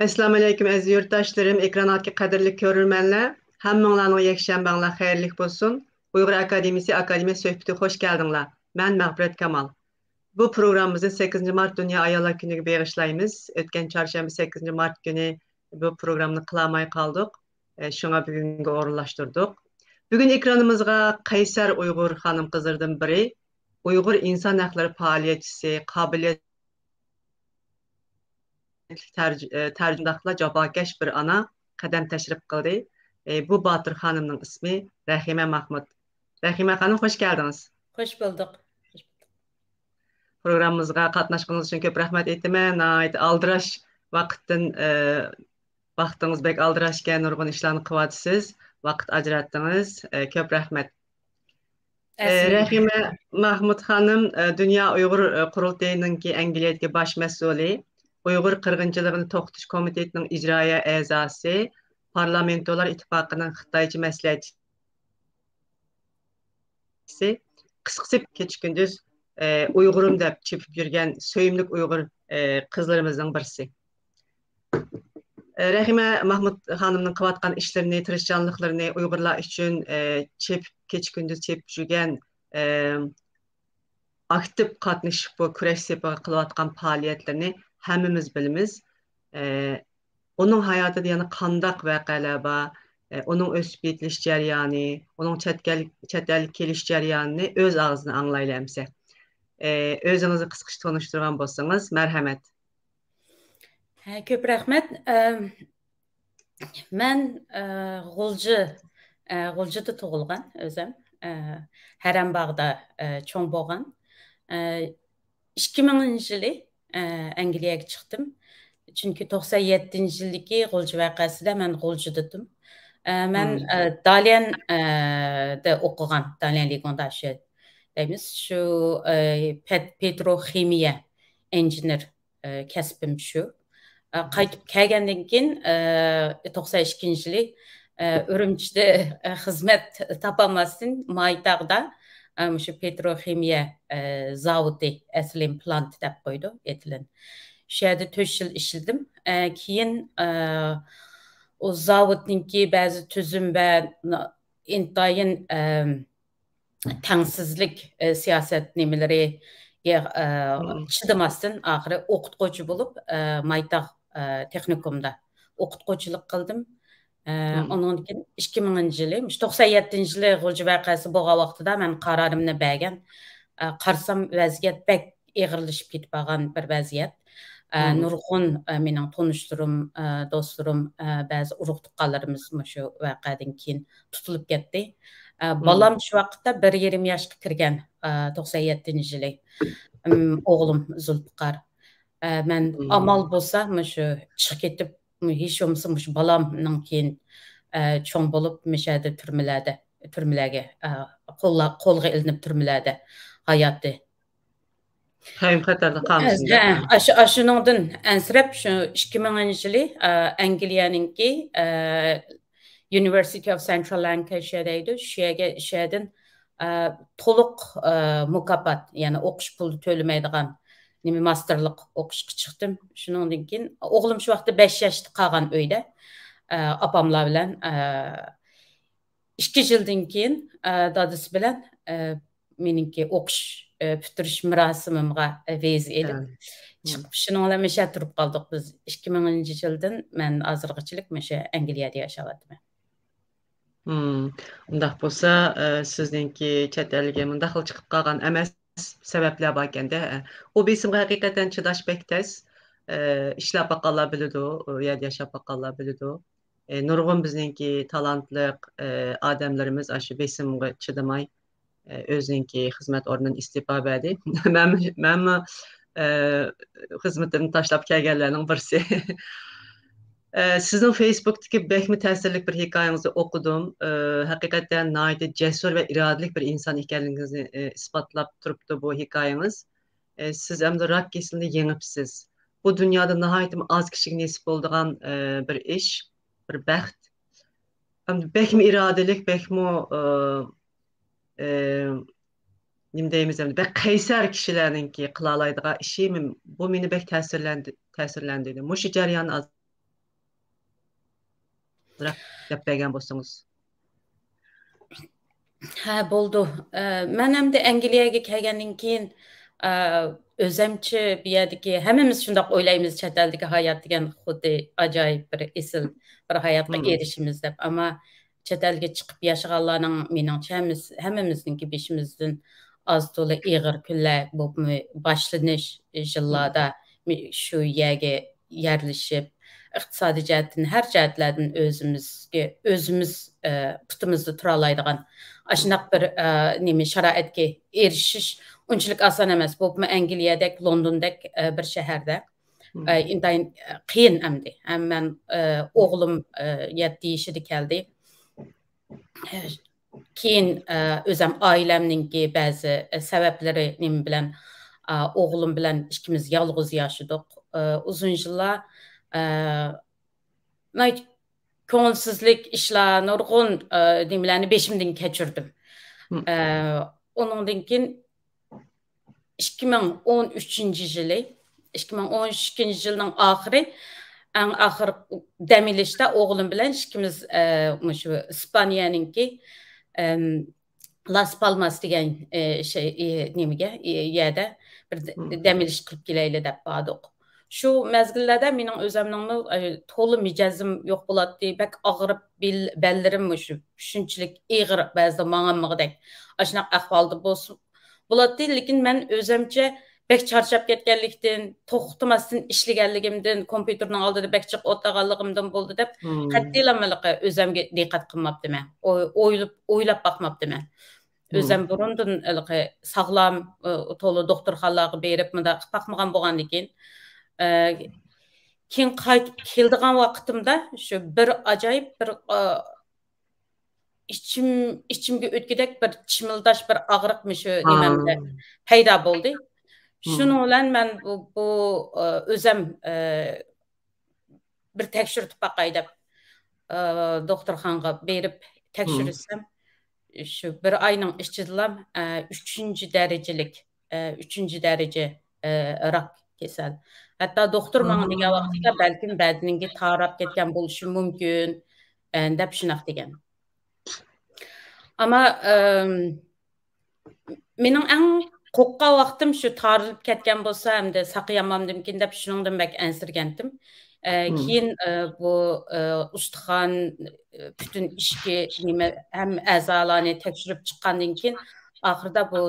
Assalamu alaykum aziz yurttaşlarım, ekranatki qadirli körürmenler. Hammanglarning yakshanbanglar xayrlik bo'lsin. Uyg'ur Akademiyasi Akademiya söhbeti hoş geldinglar. Ben Mahfirat Kamal. Bu programımızı 8 Mart Dünya Ayollar Günü'ne bağışlayımız. Ötken çarşamba 8 Mart günü bu programını kılamay kaldık. Şuna bugünkü orunlaştırdık. Bugün ekranımızga Kaysar Uygur hanım kızırdım biri. Uygur insan hakları faaliyetçisi, kabiliyet tercümdakla cevabkeş bir ana kadem teşrif kıldı. Bu Batır Hanım'ın ismi Rahime Mahmut. Rahime Hanım hoş geldiniz. Hoş bulduk. Programımızga katnaşkınız için köp rahmet etime. Aldıraş vakıttın vaktiniz bek aldıraşken nurgun işlerini kıvatsız. Vakit acırattınız. Köp rahmet. Rahime Mahmut Hanım Dünya Uygur Kurultayı'nın ki Engeliyetki baş mesulü. Uygur Kırgınçılığını Toxtuş Komitetinin icraya əzası, Parlamentolar İttifakının Xitaycı məsləhətçisi, qısqısı keçkündüz Uygurum dep çepip yürgen söyümlük Uygur kızlarımızın birisi. Rahime Mahmut Hanım'ın kıvatkan işlerini, tırışçanlıklarını Uygurlar için keçkündüz çepip yürgen aktif katlaşıp bu küreş sebebi kılatkan faaliyetlerini hemimiz bilimiz. Onun hayatı yani kandak vakalar, onun ösüp yetiliş ceryanı, onun çetel keliş ceryanını öz ağzını anlayılamsa. Özünüzü kısqış tanıştırgan bolsanız, merhamet. Köp rahmet. Ben Gulcu'da tuğulgan özüm. Herembağ'da çoğun boğan. 2000 yılı Angliyaga chiqdim. Chunki 97 yildagi G'ulji voqeasida men G'uljidadim. Men Dalyan'da o'qigan, Dalyan ligonda deymiz. Shu petroximiya injener kasbim shu. Qaytib kelgandan keyin 92 yili Urumchida xizmat topolmasdan Maytag'da shu petroximiya zavodi Ethylene plant deb qo'ydi, Ethylene. Shu yerda 4 yil ishladim. Keyin o zavodninki ba'zi tuzum va intayin tengsizlik siyaset nimeleri chidamasdan oxiri o'qituvchi bo'lib Maytag texnikumda o'qituvchilik qildim. Ondan keyin 2000 yili, 97 yili G'ulji voqeasi bo'lgan vaqtida men qarorimni bergan. Qarsam vaziyat bek ig'irlashib ketib qolgan bir vaziyat. Nurg'un mening tanishlarim, do'stlarim, ba'zi urug' tuqqanlarimiz shu voqeadan keyin tutilib ketdi. Balam shu vaqtda 1,5 yoshga kirgan 97 yili. O'g'lim Zulfiqar. Men amal bo'lsa shu chiqib ketib hech bo'lmasa shu balamning keyin cho'ng bo'lib mishada turmalarga qo'lga ilinib turmalarda hayotda Hayım xatarda qalmışsın. Shuningdan ansirab shu 2000 yili Angliyaninki University of Central Lancashire deydi. Shu yerdan to'liq mukofot, ya'ni o'qish puli to'lamaydigan masterlik o'qishga chiqdim. Shundan keyin o'g'lim shu vaqtda 5 yoshda qolgan uyda opamlar bilan 2 yildan keyin dadasi bilan meningki o'qish bitirish marosimimga vez edib chiqib shundan bilan turib qoldik biz. 2000 yildan men hozirgachilik shu Angliyada yashayapman. Undaq bolsa sizningki chet elga mundaq chiqib qolgan emas sebepler var ekende. O besimga haqiqatan chidash bek tez. İşlab baqallar bilidu, yerda yashab baqallar bilidu. Nurg'un bizningki talantli odamlarimiz shu besimga chidamay o'ziningki xizmat o'rnidan istifa berdi. Men xizmatimni tashlab kelganlarning birisi. Sizin Facebook'taki bekmi təsirlik bir hikayenizi okudum. Hakikaten nayet cesur ve iradelik bir insan ekanlığınızı ispatlap turuptu bu hikayeniz. Siz hem de rak kesilini yenipsiz. Bu dünyada nahayet az kişilik nasip olduğun bir iş, bir bəxt. Bekmi iradelik, bekmi nimdeyimiz hem de bek kaysar kişilerinki kılalaydığı işi bu beni bek təsirlendirdi. Muşi jaryan az qısqatırak dep bergen bolsanız. Ha, bo'ldi. Men hamda Angliyaga kelgandan keyin o'zimcha bu yerdagi hammamiz shundoq o'ylaymiz chet eldagi hayot degan xuddi ajoyib bir esil bir hayotga erishimiz deb. Ammo chet elga chiqib yashaganlarning meningcha hammamizningki beshimizdan az to'la ig'ir kunlar bo'lib boshlanish yillarda shu yerga yerlashib iqtisodiy jihatdan har jihatlardan o'zimiz putimizda tura oladigan ashunaq bir nima sharoitga erishish unchalik oson emas. Bu Angliyadek, Londondek bir shaharda intayin qiyin endi. Men o'g'lim 7 yoshida keldi. Keyin o'zim oilamninki ba'zi sabablari nima bilan o'g'lim bilan ikkimiz yolg'iz yashadik. Uzun yillar ko'ngilsizlik ishlar nurg'un nimalarni beshimdan kechirdim. Onundan keyin 2013 yilning oxiri eng oxir dam olishda o'g'lim bilan ikkimiz shu Ispaniyaninki Las Palmas degan nimaga yerda bir dam olish qilib kelaylik deb bordik. Shu mezgillarda mening o'zimning to'liq mijozim yo'q bo'ladi. Bak og'rib bellarim shunchalik ig'ir ba'zida mang'amig'idek ashunaq ahvolda bo'ladi. Lekin men o'zimcha bek charchab ketganlikdan, to'xtamasdan ishlaganligimdan, kompyuterning oldida bek chiqib o'tirganligimdan bo'ldi deb qat'iylamalikqa o'zimga diqqat qilmabdiman. O'ylab boqmabdiman. O'zim burundan sog'lom to'liq doktorxonalarga berib bunda boqmagan bo'lgandan keyin qaytib keldigan vaqtimda shu bir ajoyib bir ichimga o'tgidek bir chimildash bir og'riqmi shu nimamda paydo bo'ldi. Shuning bilan men bu o'zim bir tekshirib boqay deb doktorxonaga berib tekshirsam shu bir oyning ichida 3 daraja rak kasal. Hatta doktor bana degan vaqtida balkim badninga tarab ketgan bo'lishi mumkin deb shunaq degan. Ammo mening eng qo'rqqan vaqtim shu tarilib ketgan bo'lsa hamda saqlayamamdimkin deb shuningdan bak ansirgandim. Keyin bu ustixon bütün ishga nima ham a'zolarni tekshirib chiqqandan keyin oxirida bu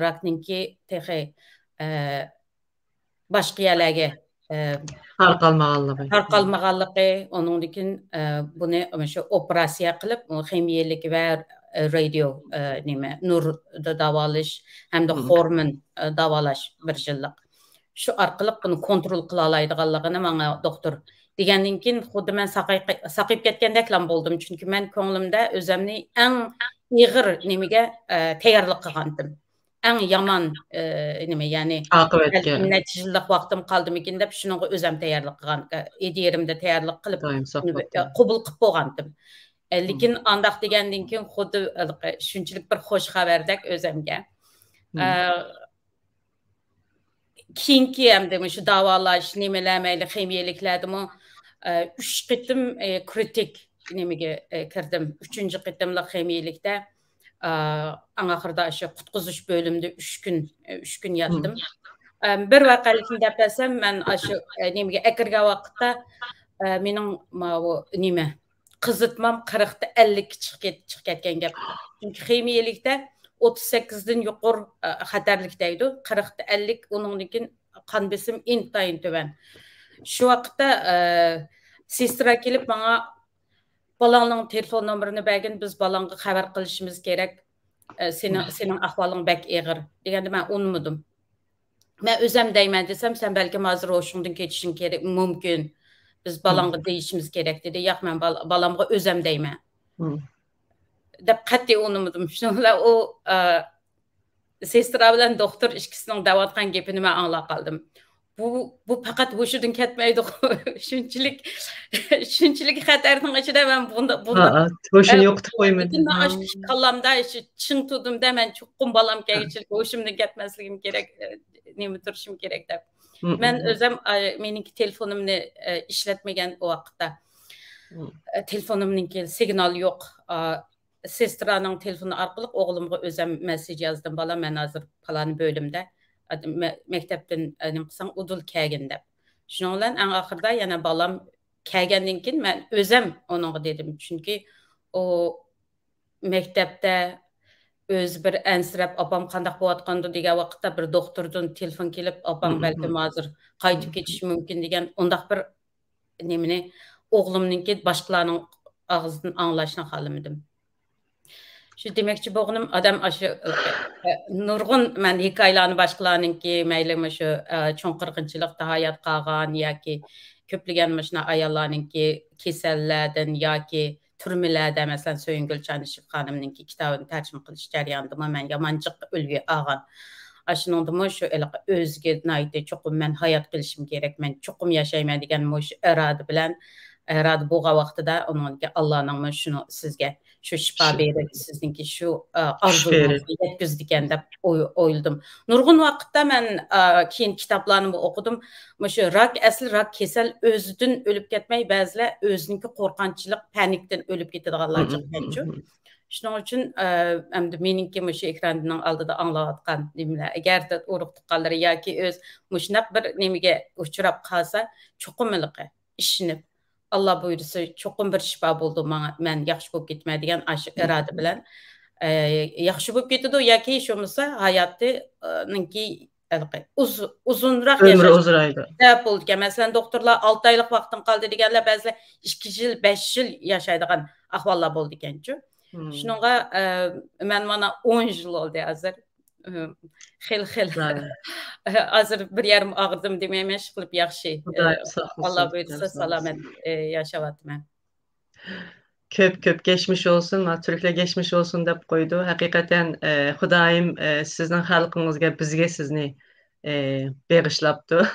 rakninki texi boshqa yerlarga tarqalmaganligi, onundan keyin buni shu operatsiya qilib ximiyalik va radio nima nurda davolash hamda hormon davolash bir yillik. Shu orqali buni kontrol qila oladiganligini menga doktor degandan keyin xuddi men saqayib ketgandeklam bo'ldim. Chunki men ko'nglimda o'zimni eng ig'ir nimaga tayyorlik qilgandim. Eng yomon nima, ya'ni natijalik vaqtim qoldimikin deb shunga o'zim tayyorlik qilgan. Yerimda tayyorlik qilib qabul qilib bo'lgandim. Lekin andaq degandan keyin xuddi shunchalik bir xo'sh xabardek o'zimga. Keyingi hamda shu davolash nimalarmayli ximiyaliklardimi 3 qitim kritik nimaga kirdim. 3-qitimlik ximiyalikda oxirida shu qutqizish bo'limida 3 kun yotdim. Bir vaqalikni deb desam, men shu nimaga akirgan vaqtda mening nima qizitmam 40 ta 50 chiqib ketgan gap. Chunki ximiyalikda 38dan yuqori xatarlik deydi. 40 ta 50 uningdan keyin qon besim intayin tuvan. Shu vaqtda sestra kelib menga balangning telefon nomerini bergin, biz balangga xabar qilishimiz kerak. Sening ahvoling bak ig'ir deganda men unutmadim. Men o'zim deyman desam, sen balki hozir o'shundan ketishing kerak, mumkin. Biz balangga deyishimiz kerak dedi. Yo'q, men balamga o'zim deyman. Deb qat'iy unutmadim. Shuningla o sestra bilan doktor ikkisining davatgan gapini men anglab qoldim. Bu faqat o'shidan ketmaydi. Shunchalik xatarning ichida men bunda o'shini yo'qitib qo'ymadim. Qallamda chin tudimda men chuqum balam kelchilik o'shimdan ketmasligim kerak, nima turishim kerak deb. Men o'zim meniki telefonimni ishlatmagan o vaqtda telefonumningki signal yo'q. Sestraning telefoni orqali o'g'limga o'zim mesaj yozdim. Bola, men hozir falon bo'limda maktabdan nima qilsang udul kelgin deb. Shuning bilan eng oxirida yana bolam kelgandan keyin men o'zim uningga dedim. Chunki o maktabda o'z bir ansirab opam qandaq bo'layotgandi degan vaqtda bir doktordan telefon kelib, opam balkim hozir qaytib ketishi mumkin degan undaq bir nimani o'g'limningki boshqalarning og'zidan anglashni xohlamadim. Shu demakchi bo'lganim odam shu nurg'un men hikoyalarni boshqalarninki mayli shu cho'ng qirg'inchilikda hayot qolgan yoki ko'plagan shuna ayollarninki kasallardan yoki turmalarda masalan So'yingul Chanishib xonimninki kitobini tarjima qilish jarayonida men yomonchiq ulgu olgan. Shuningdimi shu o'ziga cho'qim men hayot qilishim kerak, men cho'qim yashayman degan shu iroda bilan irada bo'lgan vaqtida uningga Allohning shuni sizga shu shifo berib, sizningki shu orzungizni yetkazdi ekan deb o'yladim. Nurg'un vaqtda men keyin kitoblarni o'qidim. Shu asli rak kasal o'zidan o'lib ketmay, ba'zilar o'ziniki qo'rqinchlik, panikdan o'lib ketadiganlar chiqqanchu. Shuning uchun endi meningki shu ekranning oldida anglayotgan nimalar, agarda urug' tuqqanlar yoki o'z shunaq bir nimaga uchrab qolsa, cho'qimliqi ishinib Allah buyursa cho'qim bir shifo bo'ldi men yaxshi bo'lib ketmay degan shu iroda bilan yaxshi bo'lib ketadi yoki bo'lmasa hayotininki uzunroq yashaydi. Bo'ldi. Masalan, doktorlar 6 oylik vaqtin qoldi deganlar ba'zilar 2 yil, 5 yil yashaydigan ahvollar bo'ldi ekan-ku. Shuningga men mana 10 yil oldi hozir. Xil hozir bir yarim og'irdim demayman, ish qilib yaxshi. Allah buyursa salomat yashayapman. Köp geçmiş olsun, Türkler geçmiş olsun deb qo'ydi. Haqiqatan Xudoyim sizning xalqingizga, bizga sizni bag'ishlabdi.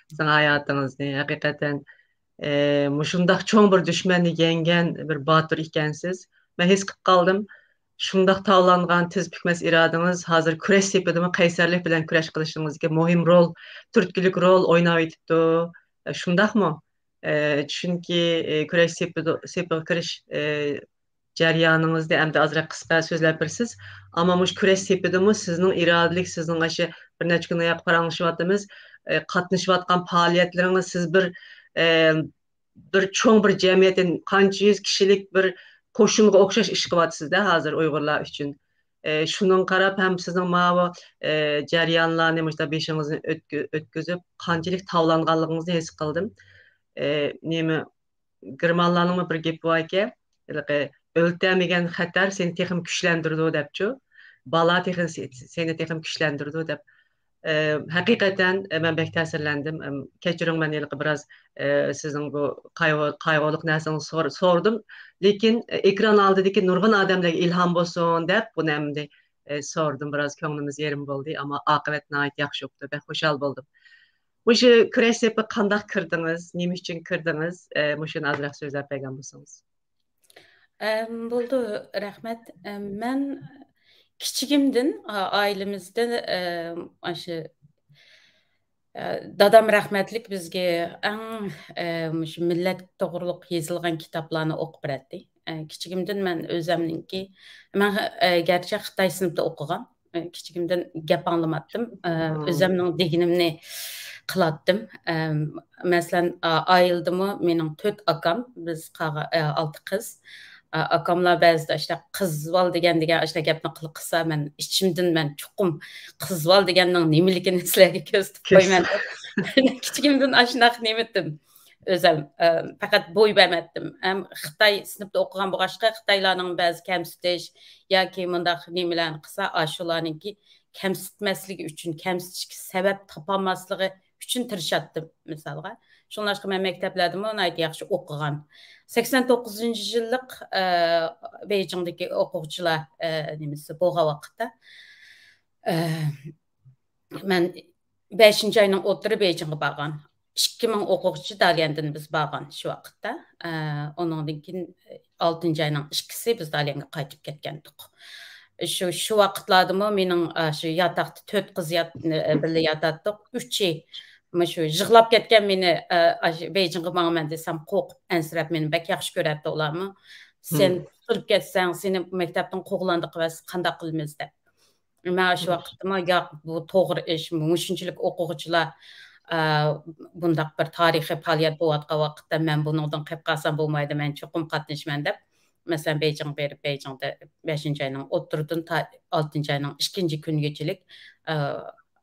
Sizning hayotingizni haqiqatan shundaq cho'ng bir dushmanni yengan bir botir ekansiz. Men his qilib qoldim. Shundaq tavlangan tiz bükmez iradınız hazır kurash sepidimi qaysarlik bilan kurash qilishingizga muhim rol, turtkilik rol o'ynab etibdi. Shundaqmi? Chunki kurash sepiga kirish jarayoningizda endi ozroq qisqa so'zlab bersiz. Ammo mush kurash sepidimi sizning irodalik, sizning aşı bir necha kun oyoq paranglashayotimiz, qatnashayotgan faoliyatlaringiz siz bir cho'ng bir jamiyatdan qancha yuz kishilik bir qo'shinga o'xshash ish qilyapsizda hozir Uyg'urlar uchun. Shundan qarab ham sizning mana jarayonlarni mana beshingizni o'tkazib qanchalik tavlanganligingizni his qildim. Nima Germanlarning bir gapi bor ekan, o'ltamagan xatar seni texim kuchlantirdi debchi. Bala texim seni texim kuchlantirdi deb. Haqiqatan men bek ta'sirlandim. Kechiring, men biraz sizning bu qayg'uliq narsani so'rdim. Lekin ekran oldidagi nurg'un odamlarga ilhom bo'lsin deb buni endi so'rdim. Biraz ko'nglimiz yerim bo'ldi, ammo oqibat nihoyat yaxshi bo'ldi. Ben xushal bo'ldim. Mushu kurash sepi qanday kirdingiz? Nima uchun kirdingiz? Mushuni ozroq so'zlab bergan bo'lsangiz. Bo'ldi, rahmat. Men kichigimdan ailemizde shu dadam rahmatlik bizga shu millat to'g'riliq yozilgan kitoblarni o'qib beradi. Kichigimdan men o'zimninki men gerçi Xitoy sinfida o'qigan. Kichigimdan gap anglamadim. O'zimning deganimni qilatdim. Masalan, ayildimi mening 4 akam, biz 6 qiz. Akamlar ba'zida işte qizval degan işte gapni qilsa men ichimdan men chuqum qizval deganning nimaligini sizlarga ko'rsatib qo'yman. Kichigimdan ashunaq nemitdim. O'zim faqat bo'y bermadim. Ham Xitoy sinfda o'qigan bo'lg'achqa Xitoylarning ba'zi kamsitish yoki mundaq nimalarni qilsa, ashularningki kamsitmasligi uchun, kamsitishga sabab topolmasligi uchun tirishdim misolga. Shunlashqa men maktablarda uni yaxshi o'qigan. 89-yillik Beijingdagi o'quvchilar nimasi bo'lgan vaqtda men 5-oyning o'tiri Beijingga borgan. 2000 o'quvchi Dalyandan biz borgan shu vaqtda. Ondan keyin 6-oyning 2si biz Dalyanga qaytib ketgandik. Shu vaqtlarda mening shu yotoqda 4 qiz birga yotatdik. 3i Şu yığlap ketken meni Beijing'e mağaman desem qo'rqib ansirab meni bak yaxshi ko'radi ularmi. Sen tutulib ketsen seni mektepten qo'g'landi qilasiz qanday qilamiz deb. Men shu vaqtda yo'q bu to'g'ri ish, shunchalik o'quvchilar bundaq bir tarixiy faoliyat bo'layotgan vaqtda men bundan qilib qolsam bo'lmaydi, men chuqur qatnashman deb. Masalan Beijing berib Beijingda 5-oyning o'ttirdan 6-oyning 2-chi kungachilik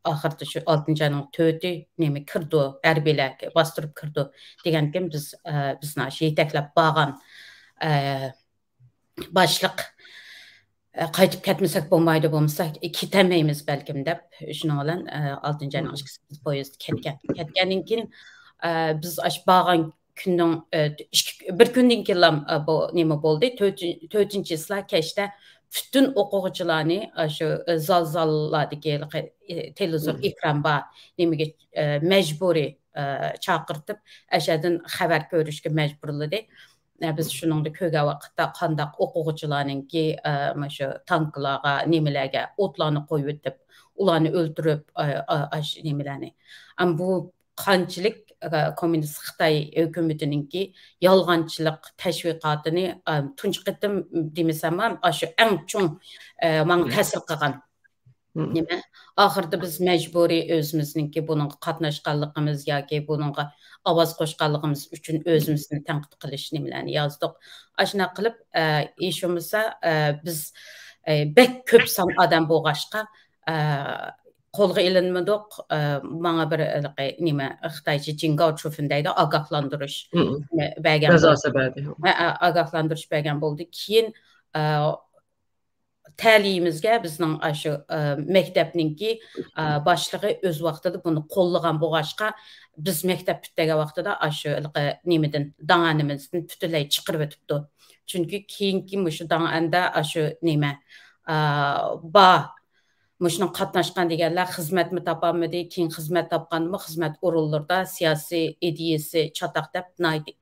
ahırda şu 6-ayning 4'ü nemi kirdi, harbiylarga bostırib kirdi degankin bizni yetaklab borgan boshliq qaytib ketmasak bo'lmaydi bo'lmasa ketamaymiz balkim deb shuning bilan 6-ayning 2 poyezd ketgandan keyin biz borgan kunning bir kundan keyin bu nima bo'ldi 4-chisla kechda bütün o'quvchilarni shu zallardagi televizor ekran bor nimaga majburiy chaqirtib ashadin xabar ko'rishga majburladi. Biz shuningdek ko'rgan vaqtda qandaq o'quvchilarninki shu tanklarga nimalarga o'tlarni qo'yib o'tib ularni o'ldirib nimalarni bu qanchalik Komünist Xitoy hukumatininki yolg'onchilik tashviqotini tunji qitim demasam ham shu eng cho'ng menga ta'sir qilgan nima oxirida biz majburiy o'zimizniki buning qatnashganligimiz yoki buningga ovoz qo'shganligimiz uchun o'zimizni tanqid qilish nimalarni yozdik. Shuna qilib ish bo'lmasa biz bek ko'p son odam bo'lg'ashqa qo'lga ilinmadik. Bana bir nima Xitoycha Jingao Chufin deydi, ogohlantirish bergan ogohlantirish bergan bo'ldi. Keyin ta'limimizga bizning shu maktabninki boshlig'i o'z vaqtida buni qo'llagan bo'lg'ashqa biz maktab bitgan vaqtida shu nimadan danganimizdan butunlay chiqarib o'tibdi. Chunki keyingi shu danganda shu nima Muşunun qatnaşqan deganlar xizmatmi topolmadi, keyin xizmat topqanmi, xizmat o'rinlarida siyosiy ideyasi chataq deb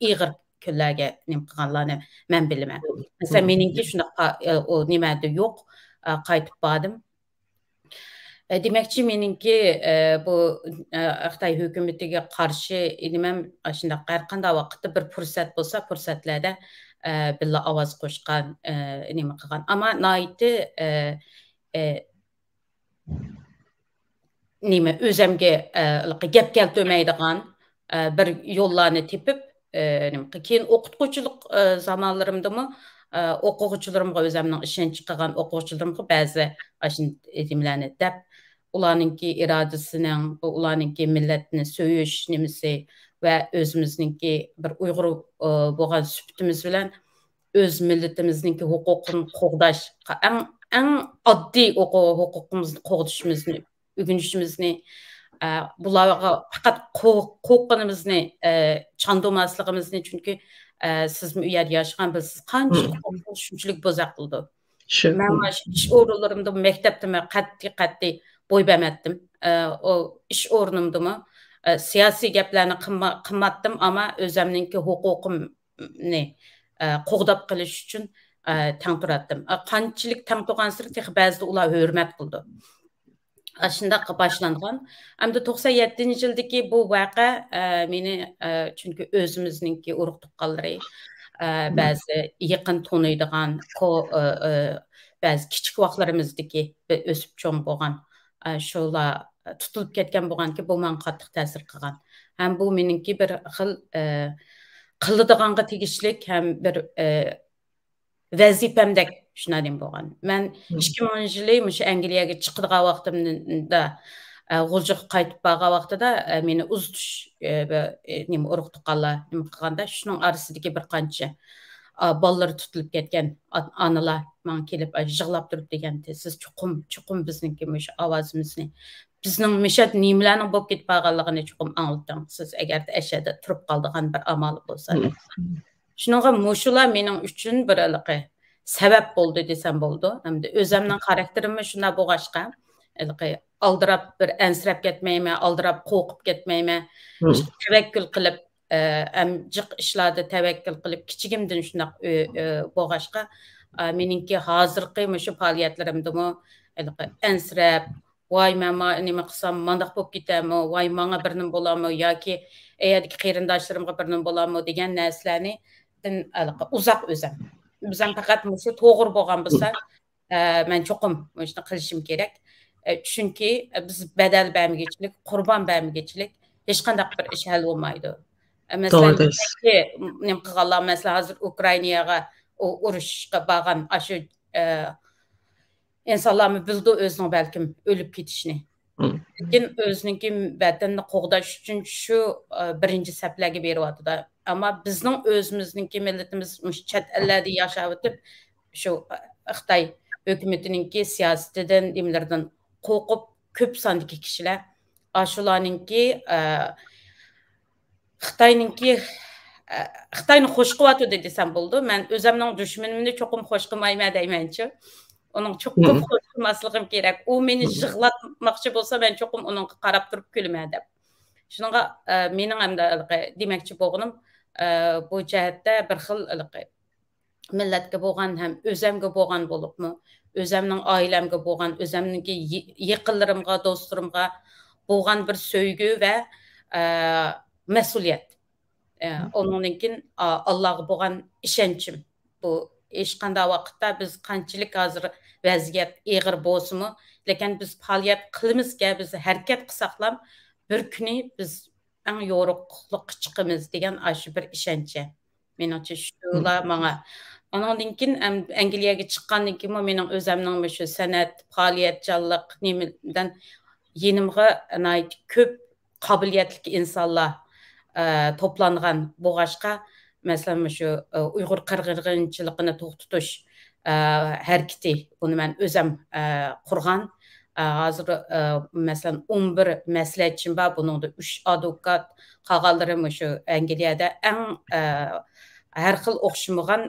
ig'ir kunlarga nim qilganlarni men bilaman. Masalan, meningki shunaqa o nimada yo'q, qaytib bordim. Demakchi meningki bu Xitoy hukumatiga qarshi nimam shunday har qanday vaqtda bir fursat bo'lsa, fursatlarda billa ovoz qo'shgan, nima qilgan. Ammo noiti nima o'zimga gap keltirmaydigan bir yo'llarni tepib keyin o'qituvchilik zamonlarimdami o'quvchilarimga o'zimning ishonch qilgan o'quvchilarimga ba'zi nimalarni deb ularninki irodasining ularninki millatni so'yish nimasi va o'zimizningki bir uyg'ur bo'lgan suhbatimiz bilan o'z millatimizningki huquqini qo'g'dash eng oddiy huquqimizni qo'g'dishimizni o'rganishimizni bularga faqat qo'rqqanimizni chandurmasligimizni chunki siz u yerda yashagan bilsiz qancha shunchalik bo'zaq qildi. Men ish o'rinlarimda maktabda qat'iy bo'y bermadim. O ish o'rnimdami siyosiy gaplarni qilmadim, ammo o'zimninki huquqimni qo'g'dab qilish uchun tang turatdim. Qanchalik tang turgansir ba'zida ular hurmat qildi. Shunday boshlangan. Hamda 97-yildagi bu voqea meni chunki o'zimizninki urug' tuqqanlari ba'zi yaqin taniydigan ba'zi kichik vaqtlarimizdagi o'sib cho'ng bo'lgan shular tutilib ketgan bo'lganki bu menga qattiq ta'sir qilgan. Ham bu meningki bir xil qiladiganga tegishlik ham bir vazifamdek shunday bo'lgan. Men 2000-yili o'sha Angliyaga chiqadigan vaqtimda g'uljiq qaytib borgan vaqtida meni uzitish nima urug' tuqqanlar nima qilganda shuning orasidagi bir qancha bolalar tutilib ketgan onalar menga kelib yig'lab turib degandi, siz chuqum bizningki o'sha ovozimizni bizning mishat nimalarning bo'lib ketib qolganligini chuqum anglating. Siz agar ashada turib qoldigan bir amal bo'lsa. Shuningga mushular mening uchun bir sabab bo'ldi desam bo'ldi. Hamda o'zimning xarakterimni shunday bo'lg'ashqa, aldirab bir ansirab ketmayman, aldirab qo'rqib ketmayman. Tavakkul qilib, jiq ishlarda tavakkul qilib, kichigimdan shunday bo'lg'ashqa, meningki hozirgi shu faoliyatlarimda ansirab, voy men nima qilsam mandaq bo'lib ketami, voy menga birnim bo'larmi yoki ayerdagi qarindoshlarimga birnim bo'larmi degan narsalarni uzoq o'zim. Biz ham faqat shu to'g'ri bo'lgan bo'lsa, men cho'qim shuni qilishim kerak. Chunki biz badal bermagichilik, qurbon bermagichilik hech qanday bir ish hal bo'lmaydi. Masalan, nima qilganlar, masalan, hozir Ukrainaga urushga borgan shu insonlarni bildi o'zining balkim o'lib ketishini. Lekin o'zininki vatanni qo'g'dash uchun shu birinchi saflarga beryapti. Ammo bizning o'zimizningki millatimiz chet ellarda yashab o'tib, shu Xitoy hukumatiningki siyosatidan, nimlardan qo'rqib ko'p sondagi kishilar shularningki Xitoyni xush qilyapti desam bo'ldi. Men o'zimning dushmanimni cho'qim xush qilmayman deymanchi. Onun cho'qim xush qilmasligim kerak. U meni yig'latmoqchi bo'lsa, men cho'qim uning qarab turib kulman deb. Shunga mening ham demoqchi bo'lganim bu jihatda bir xil millatga bo'lgan ham o'zimga bo'lgan bo'libmi, o'zimning oilamga bo'lgan, o'zimningki yaqinlarimga, do'stlarimga bo'lgan bir sevgi va mas'uliyat. Onunkin Allah'a bo'lgan ishonchim. Bu hech qanday vaqtda biz qanchalik hozir vaziyat og'ir bo'lsa-mu, lekin biz faoliyat qilamizga, biz harakat qilsak ham bir kuni biz eng yorug'liq chiqamiz degan shu bir ishonchi. Menimcha shular menga. Ondan keyin Angliyaga chiqqandan keyin mening o'zimning shu san'at, faoliyatchanlik nimadan yenimga ko'p qobiliyatli insonlar toplangan bo'g'ashqa, masalan shu Uyg'ur qirg'inchiligini to'xtatish harakati, buni men o'zim qurgan. Hozir masalan 11 maslahatchim bor, buningda 3 advokat, qolganlarim shu Angliyada eng har xil o'xshamagan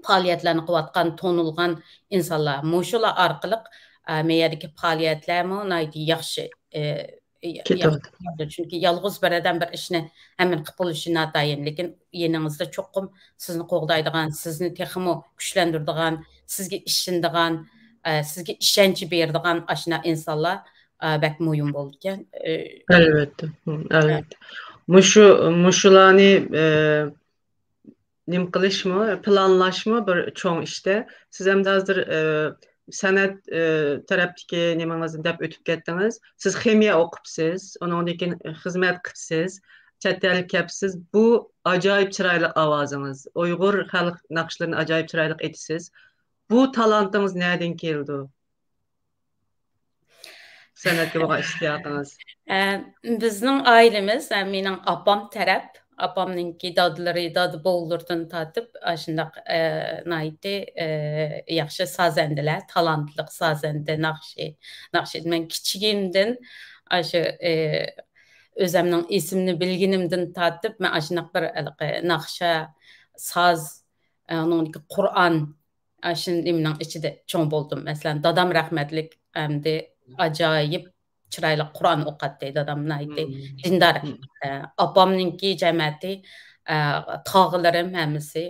faoliyatlarni qilayotgan, tonilgan insonlar. Mushular orqali meyerdagi faoliyatlarni yaxshi chunki yolg'iz bir odam bir ishni hamma qilib bo'lishi notayin, lekin yeningizda cho'qim sizni qo'g'daydigan, sizni texmo kuchlantiradigan, sizga ishonadigan, sizga ishonch beradigan ashuna insonlar bak muhim bo'lgan. Albatta, albatta. Mushularni nim qilishmi, planlashmi bir cho'ng ishda. Siz ham hozir san'at tarafdagi nimangizni deb o'tib ketdingiz. Siz ximiya o'qibsiz, undan keyin xizmat qilibsiz, chet elga kelibsiz. Bu ajoyib chiroyli ovozingiz. Uyg'ur xalq naqshlarini ajoyib chiroyli aytasiz. Bu talantingiz nereden keldi? San'atga bo'lgan ishtiyoqingiz. Bizning oilamiz, mening opam taraf, opamninki dadlari, boğulurdan tatib, shundaq yaxshi sazandilar, talantli sazanda, naqshi. Men kichigimdan shu o'zimning ismini bilginimdan tatib, men shundaq bir naqsha, saz, Qur'on shuningning ichida cho'ng bo'ldim. Masalan, dadam rahmatlik hamda ajoyib chiroyli Qur'on o'qatdi, dadamni aytdi, dindor. Opamninki jamiyati, tog'larim hammasi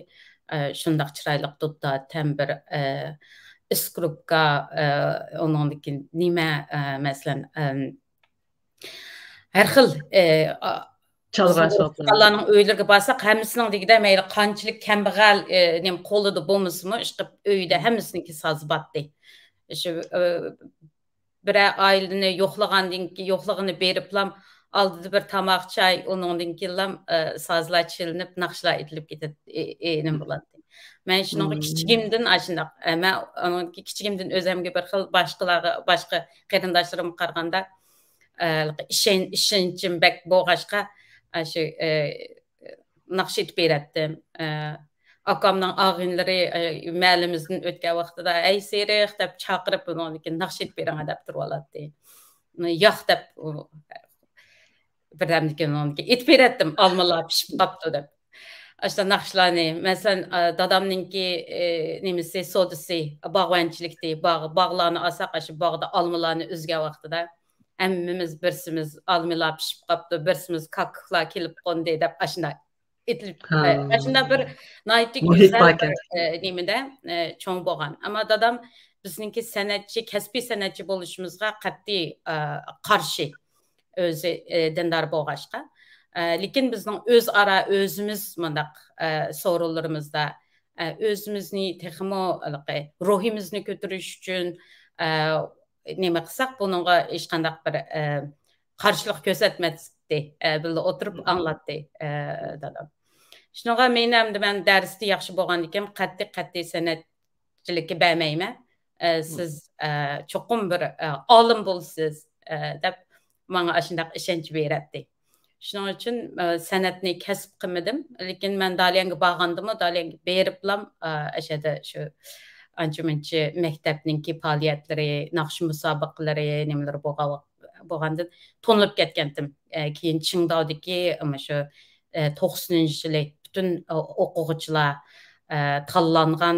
shundaq chiroyli tutdi. Tam bir iskrupka, undan keyin nima, masalan, har xil Allah'ın öylürge basaq, həmisining degide meyli qançilik kambag'al nem qo'lida bo'lmasmi, ishqib uyda hamisininki sazı batdi. Shu bir ailini yo'qlig'ini beriblam, oldida bir tamoq choy, undan keyin sazlar chilinib, naqshlar etilib ketadi, nim bo'ladi. Men shunga kichigimdan shundaq, men kichigimdan o'zimga bir xil boshqa qarindoshlarim qaraganda ishonchim bak bo'lg'ashqa shu naqsh etib beratdim. Akamning og'inlari ma'limizdan o'tgan vaqtida "Ey Seriq" deb chaqirib, undan keyin naqsh etib bering deb turib oladi. Yo'q deb birdamdan keyin etib beratdim, olmalar pishib qopti deb. Ashta naqshlarni, masalan, dadamninki nimasi sodisi, bog'vanchilikda, bog'larni olsaq, shu bog'da olmalarni o'zga vaqtida hammamiz birsimiz olmalar pishib qopti, birsimiz kaklar kelib qo'ndi deb ashuna etilib, ashuna bir noytik nimada cho'ng bo'lgan. Ammo dadam bizningki sanatchi, kasbiy sanatchi bo'lishimizga qat'iy qarshi o'zi dindor bo'lg'achqa. Lekin bizning o'zaro o'zimiz mundaq so'rovlarimizda o'zimizni texmo ruhimizni ko'tarish uchun nima qilsak, buningga hech qanday bir qarshilik ko'rsatmasdi. Birga o'tirib anglatdi dadam. Shunga men ham men darsda yaxshi bo'lgan ekan, qat'iy sanatchilikka bermayman. Siz cho'qim bir olim bo'lsiz deb menga shunday ishonch beradi. Shuning uchun san'atni kasb qilmadim, lekin men Dalyanga borgandimmi, Dalyanga beriblam ashada shu ancha-muncha maktabninki faoliyatlari, naqsh musobaqalari, nimalar bo'lgandan to'nilib ketgandim. Keyin Qingdaodagi shu 90-yili bütün o'quvchilar tanlangan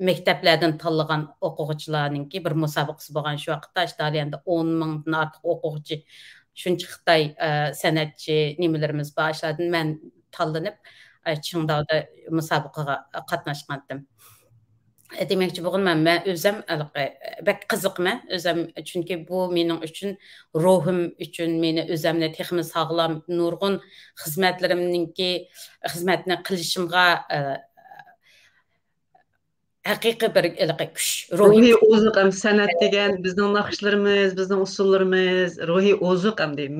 maktablardan tanlagan o'quvchilarninki bir musobaqasi bo'lgan. Shu vaqtda Dalyanda 10 mingdan ortiq o'quvchi shuncha Xitoy san'atchi nimalarimiz başladan men tanlanib Qingdaoda musobaqaga qatnashgandim. Demakchi bo'lganman, men o'zim bak qiziqman, o'zim chunki bu mening uchun ruhim uchun meni o'zimni texnik sog'lom nurg'un xizmatni qilishimga haqiqiy bir kuch, ruhiy ozuq ham san'at degan bizning naqshlarimiz, bizning usullarimiz ruhiy ozuq ham deydi.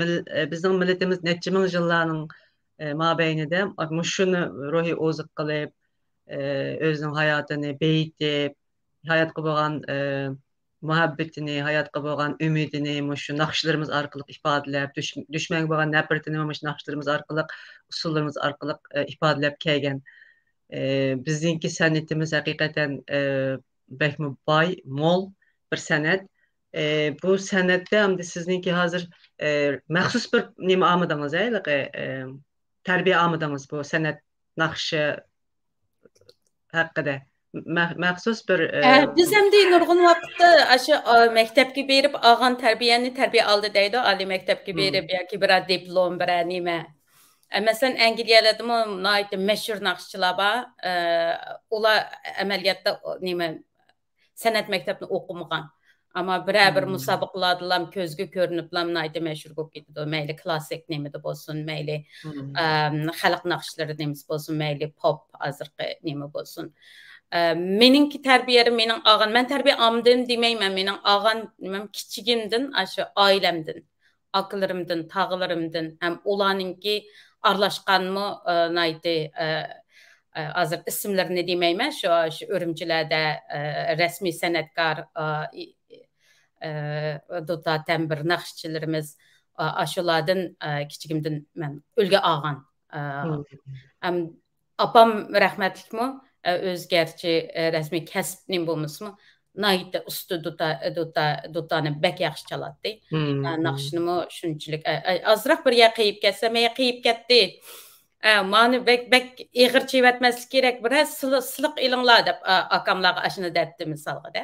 Bizning millatimiz necha ming yillarning mabeynida shuni ruhiy ozuq qilib özünün hayatını beyitip, hayatqa bo'lgan muhabbetini, hayatqa bo'lgan ümidini şu naqshlarimiz orqali ifodalab, düşmanga bo'lgan nafratini şu naqshlarimiz orqali, usullarimiz orqali ifodalab kelgan. Bizningki san'atimiz haqiqatan bekmi boy, mol bir san'at. Bu san'atda hamda sizningki hozir maxsus bir nima olmadingiz, tarbiya olmadingiz bu san'at naqshi haqida maxsus bir biz ham nurg'un vaqtda shu maktabga berib olgan tarbiya oldi deydi, oliy maktabga berib yoki bir diplom, bir nima. Masalan, Angliyaladami nihoyatda mashhur naqshchilar bor. Ular amaliyotda nima san'at maktabini o'qimagan. Ammo bir musobaqalarda ko'zga ko'riniblar nihoyatda mashhur bo'lib ketdi. Mayli klassik nimada bo'lsin, mayli xalq naqshlari nimasi bo'lsin, mayli pop hozirgi nima bo'lsin. Meningki tarbiyam mening olgan, men tarbiya olmadim demayman, mening olgan nimam kichigimdan, shu oilamdan, akalarimdan, tog'larimdan ham ularningki aralashqanmi nihoyatda hozir ismlarini demayman, shu Urumchilarda rasmiy san'atkor do'tatam bir naqshchilarimiz ashulardan kichigimdan men ulga olgan. Apam rahmatlikmi o'zgarchi rasmiy kasbning bo'lmasmi nihoyatda usti dotani bak yaxshi chaladi. Naqshnimi shunchalik ozroq bir qiyib ketsa, men qiyib ketdi. Mani bak ig'ir chevatmaslik kerak, biraz siliq ilinglar deb akamlarga ashuni debdi misolda.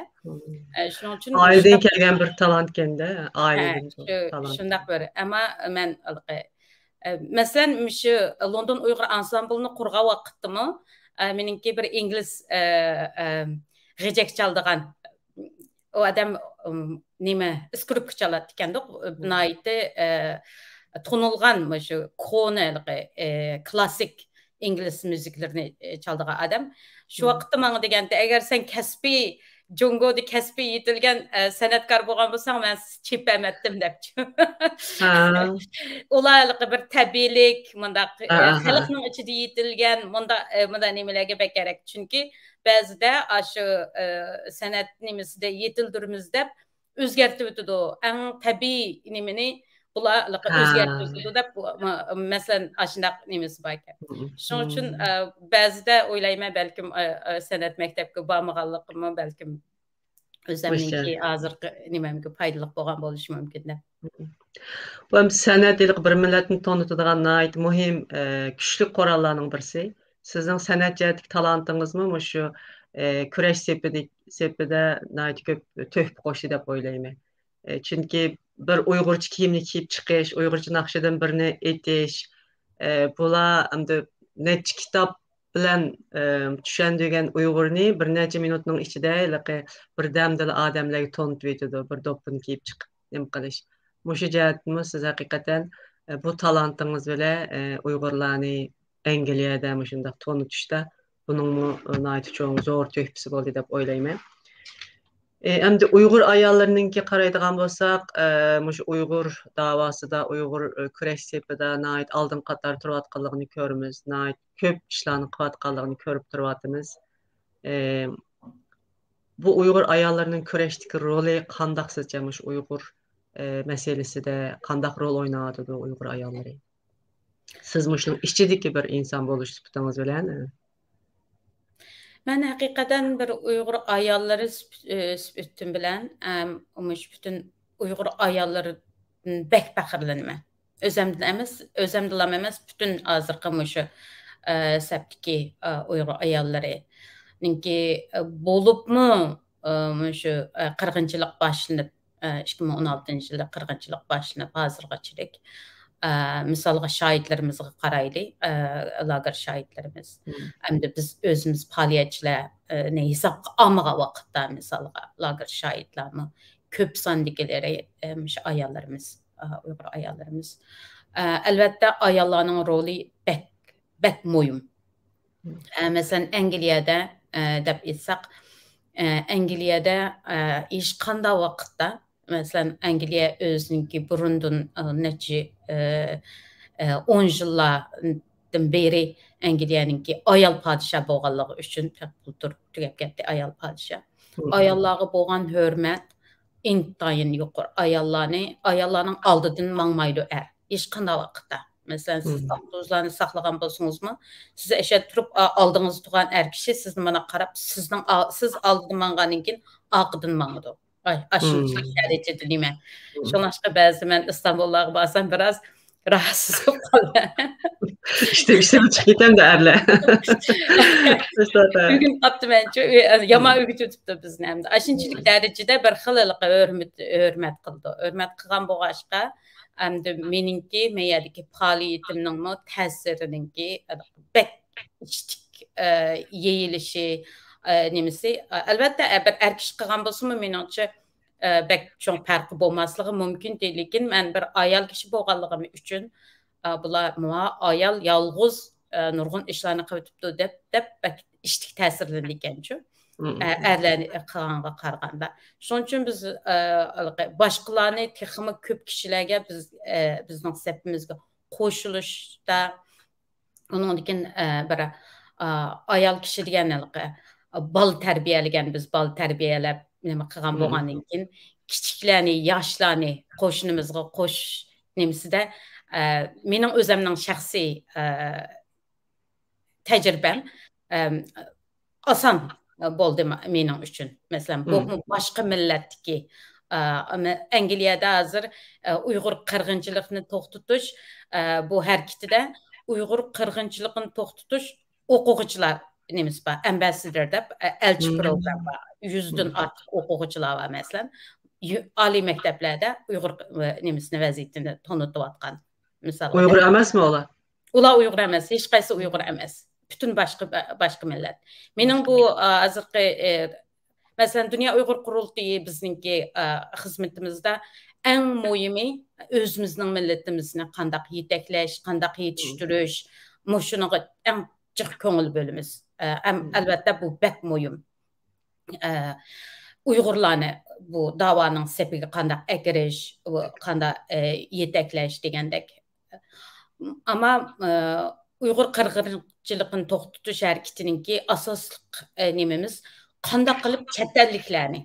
Shuning uchun oiladan kelgan bir talant kenda, oiladan talant. Shundaq bir, ammo men masalan shu London Uyg'ur ansamblini qurgan vaqtdimi, meningki bir ingliz g'ijak chaldigan o adam nima skripka chaladi ekanda, nihoyatda tonilgan shu konali klassik ingliz musiklarini chaldigan adam. Shu vaqtda menga deganda, agar sen kasbiy Jungo'da kasbiy yetilgan san'atkor bo'lgan bo'lsang, men chepamatdim debchi. Ularga bir tabiiylik, mundaq xalqning ichida yetilgan munda nimalarga bak kerak. Chunki ba'zida shu san'at nimasida yetildirimiz deb o'zgartib o'tadi. Eng tabiiy nimani bularga o'zgartib deb masalan shundaq nimasi bor ekan. Shuning uchun ba'zida o'ylayman, balkim san'at maktabga bormaganligim balkim o'zimniki hozirgi nimamga foydali bo'lgan bo'lishi mumkin deb. Bu san'at bir millatni tanıtadigan nihoyat muhim kuchli qurollarning birisi. Sizning san'at jihatdagi talantingizmi shu kurash sepida nihoyat ko'p to'hfa qo'shdi deb o'ylayman. Chunki bir Uyg'urcha kiyimni kiyib chiqish, Uyg'urcha naqshidan birini etish, bular hamda necha kitob bilen düşendigen Uygurni bir neçe minutning içinde bir demdil adamlarga tonut verdi, bir dopun kiyip çıkıp nem qilish. Muşu jätmi siz hakikaten bu talantınız bile Uygurlarni Angliyada muşundaq tonutuşda bunun mu naiti çoğun zor töhpisi boldy dep oylayman. Hem de Uygur ayallarınınki qaraydigan bolsak, muş Uygur davasıda, Uygur küreş sepida nait aldın qatar turvatqanlığını körümüz, nait köp işlarni qıvatqanlığını körüp turvatımız. Bu Uygur ayallarının küreşdiki roli qandaq sizce muş Uygur meselesi de qandaq rol oynadı bu Uygur ayalları? Siz muşun işçidiki bir insan boluş tutanız bilen? Ben hakikaten bir Uygur ayalları süpüttüm bilen, umuş bütün Uygur ayalları bek bakırlanma. Özemdilam emes, bütün azırkı muşu septiki Uygur ayalları. Ninki bolup mu muşu qırğınçılık başlanıp, 2016 yılda qırğınçılık başlanıp hazırgaçılık. Misalga şahitlerimizge qaraylı, lager şahitlerimiz. Hem de biz özümüz paliyatçılar ne hesap almağa vaqtda misalga lager şahitlerimi köp sandikileri ayallarımız, Uygur ayallarımız. Elbette ayallarının rolü bek muhim. Mesela Angliyada dep etsek, Angliyada iş qanda vaqtda mesela Angliya özünki burundun neçe 10 yıllardan beri Angliyanınki ayal padişah bolğanlığı üçün pek tügep ketdi ayal padişah. Ayallarga bolğan hörmət intayın yokur. Ayallarning aldıdan mangmaydı iş qanda vaqtda. Mesela siz avtobuslarni saqlagan bolsunuzmu, siz eşe turup aldığınız tuğan kişi sizni mana qarab, siz aldıdan mangandan keyin aqıdan mangıdı. Aşınçılık derecede deyman. Şonaşqa ba'zi men İstanbulga barsam biraz rahatsız olup qalam. İşte çıkıp gitem de erle. Bugün qaptı mençe yama ögüt ötüptü bizni hem de. Aşınçılık derecede bir xillilik hörmət qıldı. Hörmət qılgan boğaşqa hem de meninki meyadiki faaliyetimning ta'sirininki bek içtik yeyilişi nemisi. Elbette bir erkiş qılgan bolsunmu meningçe bek çoğ farkı bolmaslığı mümkün değil. Lekin men bir ayal kişi bolğanlığım üçün bular ayal yalğız nurgun işlerini qıvıtıptı dep bek içtik ta'sirlendi ekençü. Erlerni qılğanğa qaraganda. Şoň üçin biz başqalarını texmi köp kişilerge bizning sepimizge qoşuluşda onun için bir ayal kişi deganlar bal terbiyelegan biz bal terbiyelep nima qilgan bo'lgandan keyin kichiklarni yoshlarni qo'shnimizga qo'sh nemisida mening o'zimning shaxsiy tajribam oson bo'ldi mening uchun. Masalan, bu boshqa millatdagi Angliyada hozir Uyg'ur qirg'inchiligini to'xtatish bu harakatida Uyg'ur qirg'inchiligini to'xtatish o'quvchilar nemiz bor, ambassador deb elchi program bor. 100'den artıq o'quvchilar var masalan. Ali maktablarda Uyg'ur nemisini vaziyatini tanıtıvatqan. Misal Uyg'ur emasmi ular? Ular Uyg'ur emas, hech qaysi Uyg'ur emas. Bütün başqa millat. Mening bu hozirgi masalan Dünya Uyg'ur qurultayı bizninki xizmatimizda eng muhimi özümüzning millatimizni qandaq yetaklash, qandaq yetiştirish, mushuniga eng jiq ko'ngil bo'lamiz. Albatta bu bek muhim. Uyg'urlarni bu da'vanın sepiga qandaq akirish, qandaq yetaklash degandek. Ama Uyg'ur qirg'inchiligini to'xtatish harakatininki asosliq nemamiz qandaq qilib chet elliklarni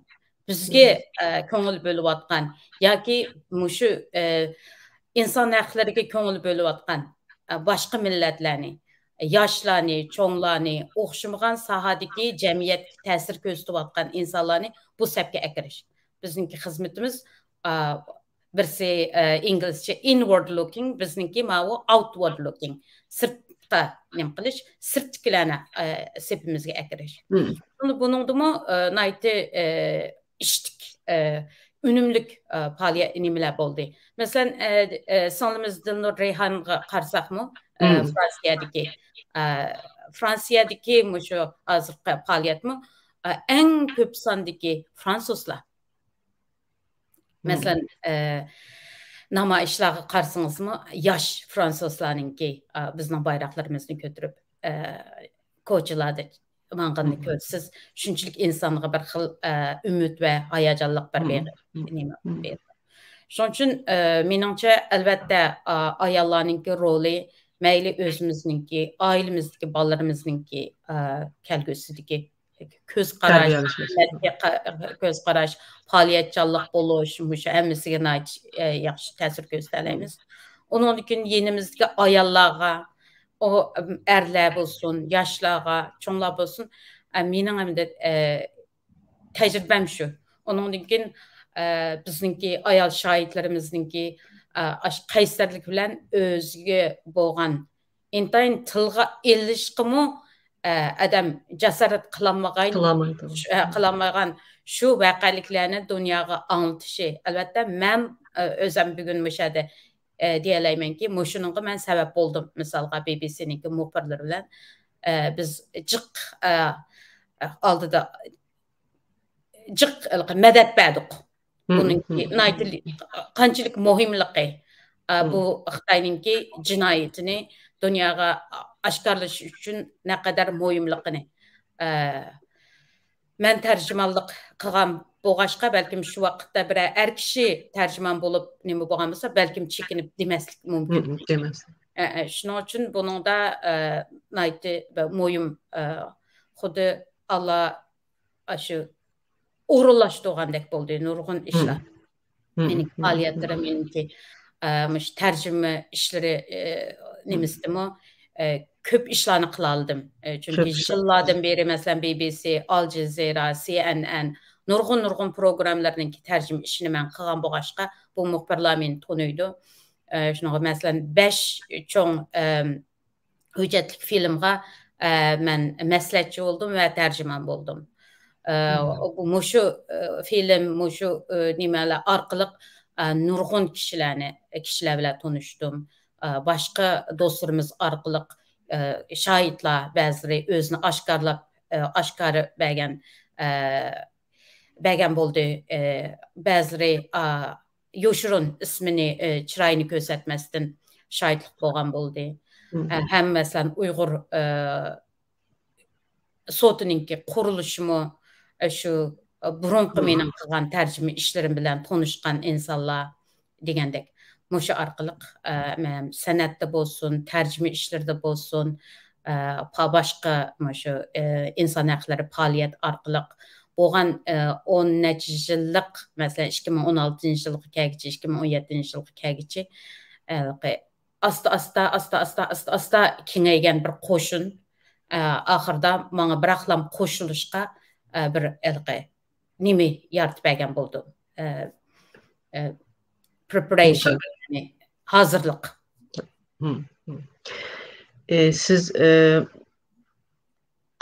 bizga ko'ngil bo'layotgan yoki mushu inson haqlariga ko'ngil bo'layotgan boshqa millatlarni, yoshlarni, cho'nglarni, o'xshamagan sohadagi jamiyat ta'sir ko'rsatayotgan insonlarni bu sapga akirish. Bizningki xizmatimiz birsi inglizcha inward looking, bizningki ma'u outward looking. Sirtqa nim qilish, sirtkilarni sepimizga akirish. Buningdimi nayti ishtik ünümlük faaliyet nimeler oldu. Mesela sanımız Dilnur Reyhan'a qarasaqmı Fransiyadaki şu azırkı faaliyet mi en köp sandaki Fransızlar. Mesela namayişlarga qarasыңızmı yaş Fransızlarınki bizning bayroqlarimizni ko'tarib ko'chalarda mang'anni ko'rsiz shunchalik insonga bir xil umid va hayajonliq bir nima berdi. Shuning uchun meningcha albatta ayollarninki roli mayli o'zimizningki oilamizdagi bolalarimizningki kelgusidagi ko'z qarash ko'z qarash faoliyatchanlik bo'lish mushu hammasiga yaxshi ta'sir ko'rsatamiz. Undan keyin yenimizdagi ayollarga o erler bo'lsin, yoshlarga, cho'nglar bo'lsin, mening hamda tajribam shu. Undan keyin bizningki ayol shoirlarimizningki qaysarlik bilan o'ziga bo'lgan intayin tilga ilishqimi adam jasorat qilolmagan shu voqeliklarni dunyoga anglatishi. Albatta men o'zim bugun mushada deyalaymanki, shuningga men sabab bo'ldim. Misolga BBC'ninki muxbirlari bilan biz jiq oldida jiq madad berdik. Buningki qanchalik muhimligi bu Xitoyninki jinoyatini dunyoga oshkorlash uchun naqadar muhimligini men tarjimonlik qilgan bo'lg'ashqa balkim shu vaqtda bir er kishi tarjimon bo'lib nima bo'lgan bo'lsa balkim chekinib demaslik mumkin demas. Shuning uchun buningda muhim xuddi Alloh shu o'rinlashtirgandek bo'ldi nurg'un ishlar. Mening faoliyatlarim meniki tarjima ishlari nimasdimi ko'p ishlarni qila oldim. Chunki yillardan beri masalan BBC, Al Jazeera, CNN nurg'un programmalarning tarjima ishini men qilgan bo'lg'ashqa bu muxbirlar meni taniydi. Shunaqa masalan 5 cho'ng hujjatli filmga men maslahatchi bo'ldim va tarjimon bo'ldim. Mushu film, mushu nimalar orqali nurg'un kishilar bilan tanishdim. Başqa do'stlarimiz orqali shoirlar ba'zilari o'zini oshkora bergan bo'ldi. Ba'zilari yoshirun ismini chiroyini ko'rsatmasdan shoirlik bo'lgan bo'ldi. Ham masalan Uyg'ur sotininki qurilishimi shu burunqi mening qilgan tarjima ishlarim bilan tanishgan insonlar degandek. Mushu orqali san'atda bo'lsin, tarjima ishlarida bo'lsin, boshqa mushu inson haqlari faoliyat orqali bo'lgan 10 necha yillik, masalan 2016-yilga kelgacha, 2017-yilga kelgacha asta kengaygan bir qo'shin oxirida menga biraqlam qo'shilishga bir nima yaratib bergan bo'ldi. Preparation, hazırlık. Siz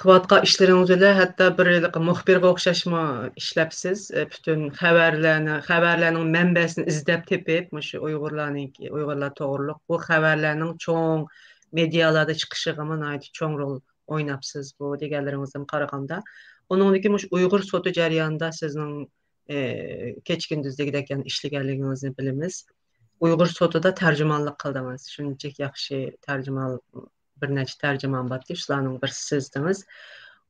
qıvatqa işləriniz ilə hətta bir muxbirə oxşaşma işləpsiz. Bütün xəbərlərin mənbəsini izləb tepib, Uyğurlar toğruluq bu xəbərlərin çoğ medialarda çıxışığına aid çoğ rol oynapsız bu digərlərinizdən qaraganda. Onunki Uyğur sotu cəryanında sizin keçkindüzdəgidək işləgənliyinizi bilimiz. Uyğur sotuda tərcümanlıq qıldınız. Şunçək yaxşı bir neçə tərcüman var ki, şularının bir sizdiniz.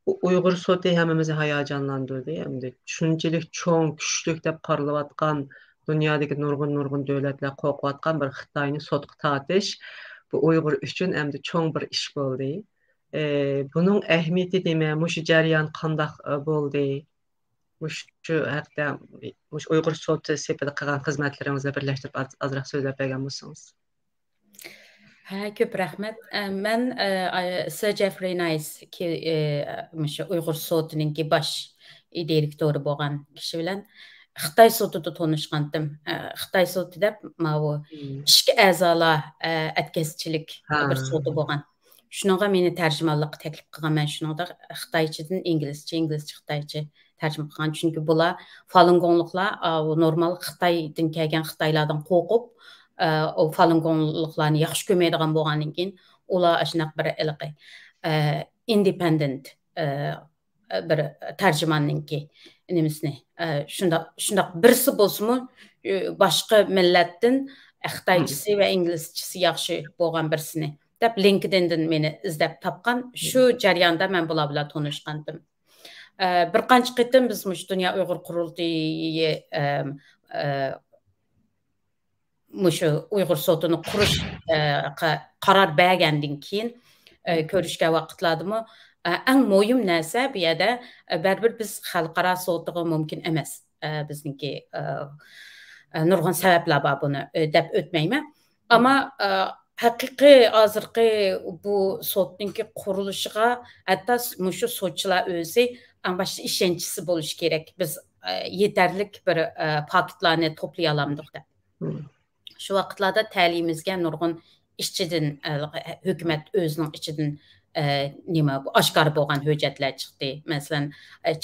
Uyğur sotu həmimizi hayacanlandırdı. Şunçilik çoğ, küçlük dəb qarılıvatqan, dünyadakı nurgun dövlətlər qoğuvatqan bir Xitayını sotqu tatış bu Uyğur üçün əmdi çoğ bir iş oldu. Bunun əhmiyyəti demək, şu cəryan qandaq oldu. Şu haqda Uyğur sotu sepədə qılğan xidmətlərinizlə birləşdirib azraq sözləb bergan bolsanız. Köp rəhmət. Mən Sir Jeffrey Nice ki Uyğur sotununki baş direktoru bo'lgan kishi bilan Xitoy sotida tanishgandim. Xitoy sotida mana ishki a'zolar atkazchilik bir soti bo'lgan. Shunga meni tarjimonlik taklif qilgan. Men shunga Xitoychadan inglizcha, Xitoycha tərcümə qılğan. Çünki bular Falun Gongluqlar normal Xitaydan gələn Xitaylardan qo'rqib, o Falun Gongluqlarni yaxşı ko'rmaydigan bo'lgandan keyin ular shunaqa bir iliqi independent bir tərcümanninki nimisini shundoq birisi bo'lsa-mu boshqa millatdan Xitoychisi va inglizchisi yaxshi bo'lgan birisini deb LinkedIn'dan meni izlab topgan. Shu jarayonda men bular bilan tanishgandim. Bir qancha qitim biz Dunyo Uyg'ur qurultiyi shu Uyg'ur sotini qurish qaror bergandan keyin ko'rishgan vaqtlardami eng muhim narsa bu yerda baribir biz xalqaro sotiga mumkin emas. Bizniki nurg'un sabablar bor buni deb o'tmayman. Ammo haqiqiy hozirgi bu sotninki qurilishiga hatto shu sotchilar o'zi eng boshida ishonchisi bo'lishi kerak. Biz yetarlik bir paketlarni to'play olamiz deb. Shu vaqtlarda ta'limimizga nurg'un ishchidan hukumat o'zining ichidan nima bu oshkor bo'lgan hujjatlar chiqdi. Masalan,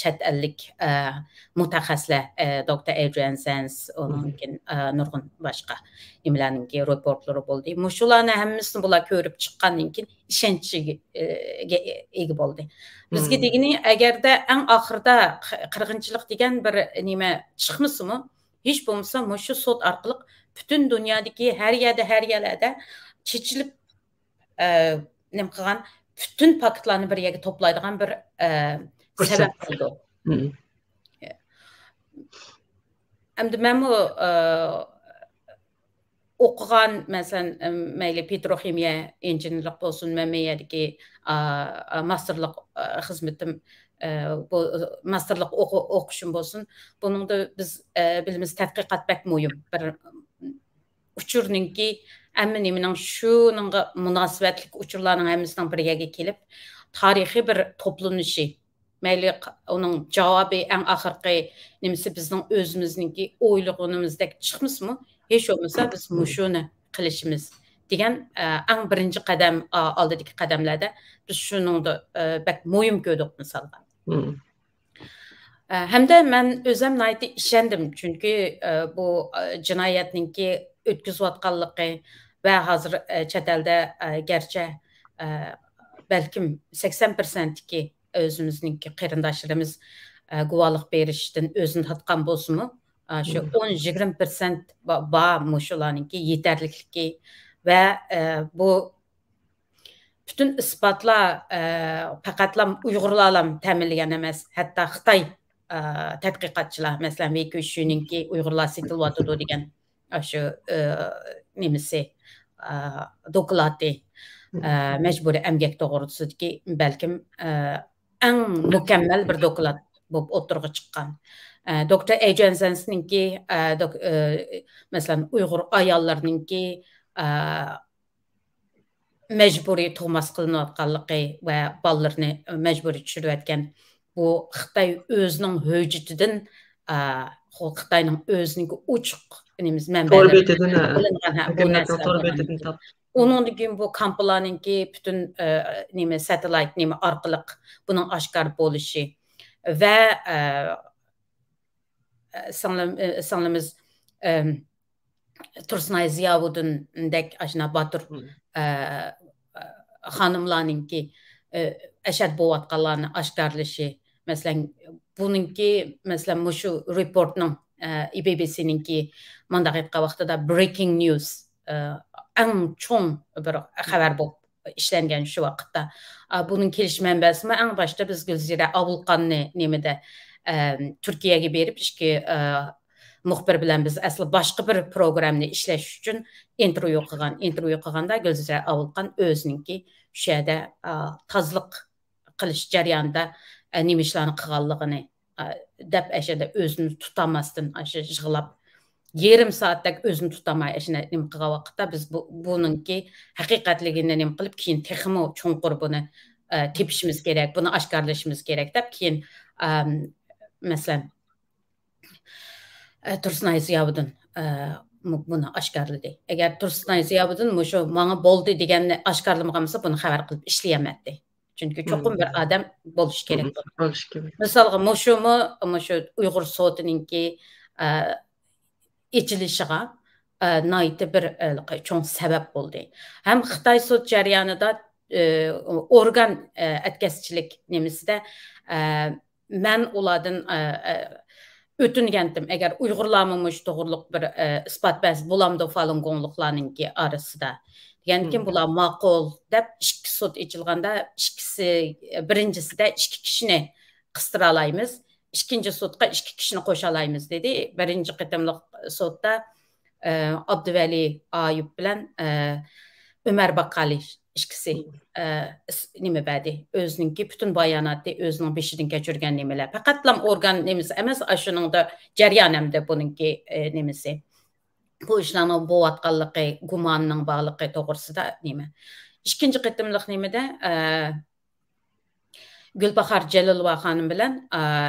chet ellik mutaxassislar Dr. Adrian Sands, onunkin nurg'un boshqa nimalarning reportlari bo'ldi. Shularni hammasini bular ko'rib chiqqandan keyin ishonchiga ega bo'ldi. Bizga degani agarda eng oxirida qirg'inchilik degan bir nima chiqmasmi, hech bo'lmasa shu sud orqali butun dunyodagi har yerlarda chechilib nima qilgan bütün paketlarni bir yerga to'playdigan bir sabab bo'ldi. Endi men bu o'qigan, masalan, mayli petroximiya injenerlik bo'lsin, men yerdagi masterlik xizmatim, bu masterlik o'qishim bo'lsin, buningda biz bilimiz tadqiqot bak muhim. Bir uchurningki Әмін емінің шуыныңға мұнасыбәтлік ұчырларының әмісінің бір еге келіп, тарихи бір топлынышы. Мәйлі оның жауабы әң ақырқы немесе біздің өзімізніңкі ойлығынымыздәк шықмыз мұ? Еш olmasa біз мұшуыны қылышымыз. Деген әң бірінші қадам алдыдегі қадамларда біз шуныңды бәк мойым көдік мысалға. Әмді мен өзім найты ішендім. Çünkü bu cinayetninki ötküz vatqallıqı ve hazır çetelde gerçi belki 80% ki özümüzünki qeyrindaşlarımız guvalık berişten özünü tatqan bolsumu şu 10-20% ba muşularınki yeterlilikki ve bu bütün ispatlar faqatlam Uyg'urlarla ta'minlagan emas, hatta Xitoy tadqiqotchilar, masalan, VQ3'ninki Uyg'urlar setilyotidu degan şu nemisi doklati mecburi emgek to'g'risidagi balkim eng mukammal bir doklat bo'lib o'tirg'i chiqqan. Dr. Adrian Sands'ninki masalan Uyg'ur ayollarninki mecburi tug'mas qilinayotganligi va bolalarni mecburi tushirayotgan bu Xitoy o'zining hujjatidan Xitoyning o'zining uchuq Onun gün bu kamplarınki bütün satellite arqılıq bunun aşkar boluşu ve sanırımız Tursunay Ziyavud'un dek Ajna Batur hanımlarınki eşit boğatqalarını aşkarlışı. Mesela bununki mesela şu reportның BBC'ninki mandaq etqan vaqtida breaking news eng çoğun bir xabar bo'lib ishlangan shu vaqtda. Bunun kelish manbasi eng boshda biz Gulzira Avulqonni nemada Turkiyaga berib ishki muxbir bilan biz asli boshqa bir programni ishlash uchun intervyu qilganda Gulzira Avulqon o'zininki shu yerda tozliq qilish jarayonida nima ishlarni qilganligini deb ashada o'zini tutamasdan asha yig'lab yarım saatlik o'zini tutamay ashana nima qilgan vaqtda biz buningki haqiqatligini nima qilib keyin texmo chunqur buni tepishimiz kerak, buni oshkorlashimiz kerak deb keyin masalan Tursunay Ziyavudun buni oshkorladi. Agar Tursunay Ziyavudun shu menga bo'ldi deganni oshkorlamagansa buni xabar qilib ishlayamadi. Çünkü çoxum bir adam boluş kerak. Boluş kerak. Misalga mushu Uyg'ur sotininki içilişiga naiti bir çoğun sebep oldu. Hem Xitay sot jarayonida organ etkesçilik nemiside men ulardan ötüngendim. Eğer Uyg'urlarmış doğruluk bir ispat bəs bulamdı falan gonluqlarınki arasında. Yani bular maqul deb ikki sot içilganda ikkisi birincisi de ikki kişini qıstıralaymiz. İkinci sotqa ikki kişini qoşalaymiz dedi. Birinci qitimliq sotda Abduvali Ayub bilan Ömer Bakali ikkisi nima badi özününki bütün bayanatı özünün beşidən keçirgan nimalar. Faqatlam organ nemisi emas, şunun da jarayon hamda bununki nemisi. Bu işlerin bu atqanlığı, gumanının bağlığı toğrusida nima. İkinci qitimliq nimada Gülbahar Celilova xanım bilan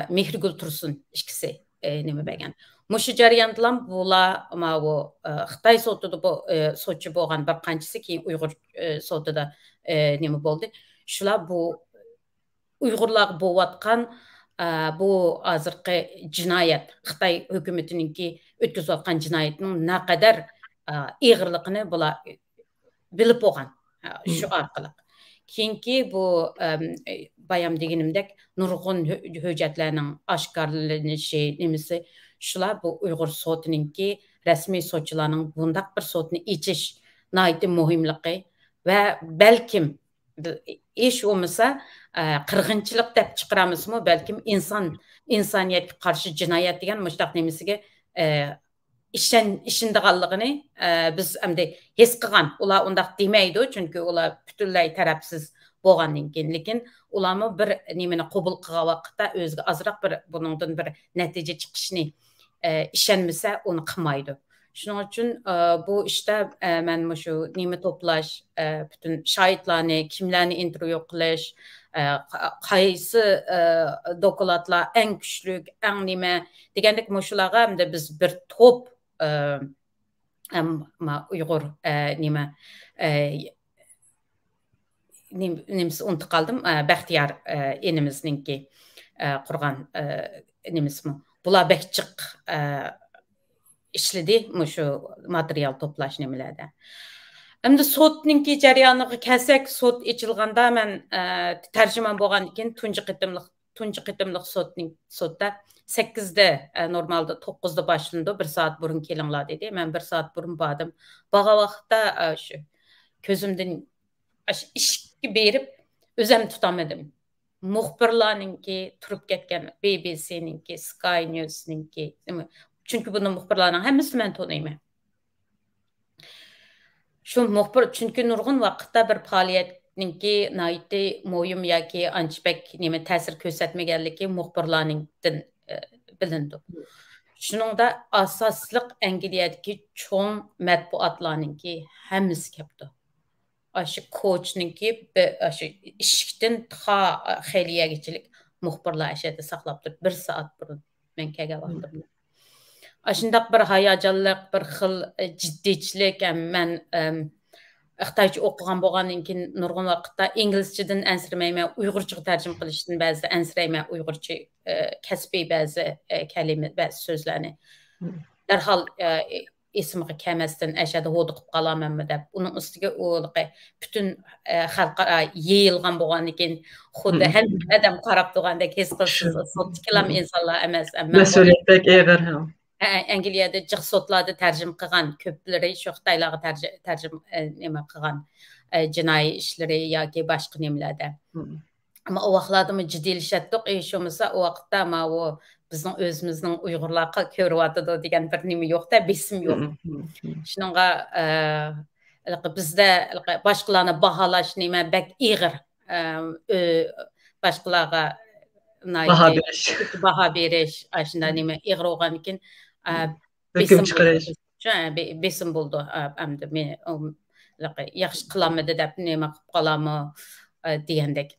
Mehrigul Tursun ikkisi nima bo'lgan. Mushu jarayonda bular bu Xitoy sotida bu sotchi bo'lgan bir qanchasi keyin Uyg'ur sotida nima bo'ldi. Shular bu Uyg'urlar bo'layotgan bu hozirgi jinoyat Xitoy hukumatiningki o'tkazayotgan jinoyatning naqadar ig'irligini bular bilib bo'lgan shu orqali. Keyinki bu bayam deganimdek nurg'un hujjatlarning oshkorlanishi nimasi shular bu Uyg'ur sotininki rasmiy sotchilarning bundaq bir sotni ichish nihoyatda muhimligi va balkim ish bo'lmasa qirg'inchilik deb chiqaramizmi, balkim insoniyatga qarshi jinoyat degan mushtaq nimasiga ishindiganligini biz endi his qilgan. Ular undaq demaydi, chunki ular butunlay tarafsiz bo'lgandan keyin, lekin ularni bir nimani qabul qilgan vaqtda o'ziga azroq bir buningdan bir natija chiqishini ishonmasa uni qilmaydi. Shuning uchun bu ishda men shu nima to'plash, bütün shohidlarni, kimlarni intervyu qilish, qaysi dokladlar eng kuchli, eng nima degandek shularga hamda biz bir to'p Uyg'ur nima nimasi unutib qoldim. Baxtiyor enimizninki qurgan nimasimi. Bular bekchiq ishladi shu material to'plash nimalarda. Endi sotninki jarayoniga kelsak, sot ichilganda men tarjimon bo'lgandan keyin tunji qitimliq sotda 8'de normalde 9'da başlandı. 1 saat burun kelinglar dedi. Ben 1 saat burun badım. Bağa vaqtda şu közümden ishga berib o'zim tutamadim. Muxbirlarninki turib ketgan, BBC'ninki, Sky News'ninki, chunki buni muxbirlarning hammasini men taniyman. Shu muxbir chunki nurg'un vaqtda bir faoliyatninki naiti moyum yoki anchbek nima ta'sir ko'rsatmaganligi muxbirlarningdan bilindi. Shuningda asosliq Angliyadagi cho'ng matbuotlarninki hammasi kelibdi. Aşı koçninki aşı ishikdan ta xeliyagachilik muxbirlar ashada saqlab turib 1 saat burun men kelgan vaqtimda. Ashundaq bir hayajonliq, bir xil jiddiychilik men Xitoycha o'qigan bo'lgandan keyin nurg'un vaqtda inglizchadan ansiramayman, uyg'urchaga tarjima qilishdan ba'zida ansirayman, uyg'urcha kasbiy ba'zi kalima, ba'zi so'zlarni darhol esimga kelmasdan ashada hodiqib qolamanmi deb uning ustiga bütün xalqqa yeyilgan bo'lgandan keyin xuddi har odam qarab turgandek his qilsiz. Sotchilar insonlar emas. Mas'uliyatdek ig'ir ham. Angliyada jiq sotlarda tarjima qilgan ko'plari shu Xitoylarga tarjima nima qilgan jinoiy ishlari yoki boshqa nimalarda. Ama o vaqtlarda jiddiylashatdik. Shu bo'lmasa o vaqtda o bizning o'zimizning Uyg'urlarga ko'ryotidi degan bir nima yo'q-da, besim yo'q. Shuningga bizda boshqalarni baholash nima bak ig'ir. Boshqalarga baho berish, shunday nima ig'ir bo'lgandan keyin hukm chiqarish. Besim bo'ldi. Endi men yaxshi qilamidi deb nima qilib qolammi degandek.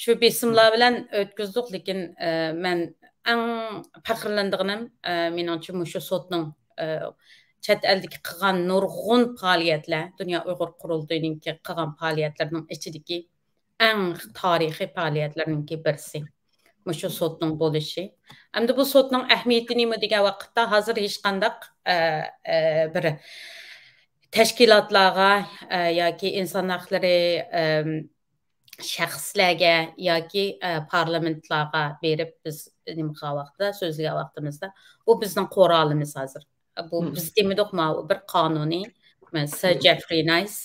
Shu besimlar bilan o'tkazdik, lekin men eng faxrlandig'im menimcha shu sotning chet eldagi qilgan nurg'un faoliyatlar, Dunyo Uyg'ur qurultoyining qilgan faoliyatlarning ichidagi eng tarixiy faoliyatlarninki birisi. Şu sotning bo'lishi. Hamda bu sotning ahamiyati nima degan vaqtda hozir hech qandaq bir tashkilotlarga yoki inson haqlari shaxslarga yoki parlamentlarga berib biz nima qilgan vaqtda so'zlagan vaqtimizda bu bizning qo'rg'onimiz hozir. Bu biz demidikmi bir qonuniy Sir Jeffrey Nice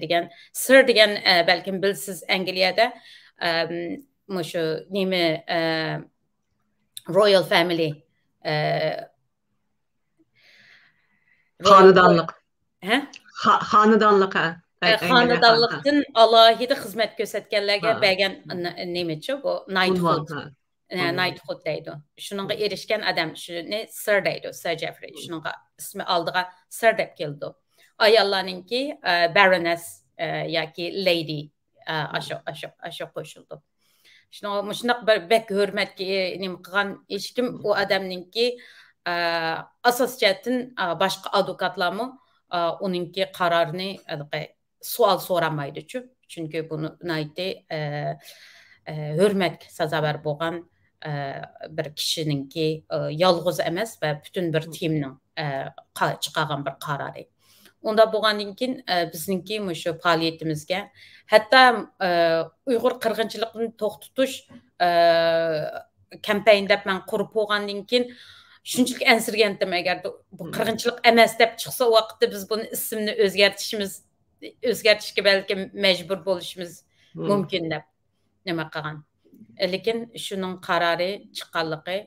degan Sir degan balkim bilsiz Angliyada şu nima Royal Family Xonadonlik. He? Xonadonlik ha. Xonadonlikdan alohida xizmat ko'rsatganlarga bergan nemachi bu knighthood. Knighthood deydi. Shuningga erishgan odam shuni Sir deydi, Sir Jeffrey. Shuningga ismi oldiga Sir deb keldi. Ayollarninki Baroness yoki Lady asho qo'shildi. Shunaq bir bek hurmatga nima qilgan hech kim u odamninki asos jihatdan boshqa advokatlarmi uninki qarorini sual so'ramaydi-chu. Chunki buni aytdi hurmatga sazovor bo'lgan bir kishininki yolg'iz emas va butun bir timning chiqargan bir qarori. Unda bo'lgandan keyin bizninki shu faoliyatimizga hatto Uyg'ur qirg'inchiligini to'xtatish kampaniya deb men qurib bo'lgandan keyin shunchalik ansirgandim agar bu qirg'inchilik emas deb chiqsa o vaqtda biz buni ismini o'zgartishga balki majbur bo'lishimiz mumkin deb nima qilgan. Lekin shuning qarori chiqqanligi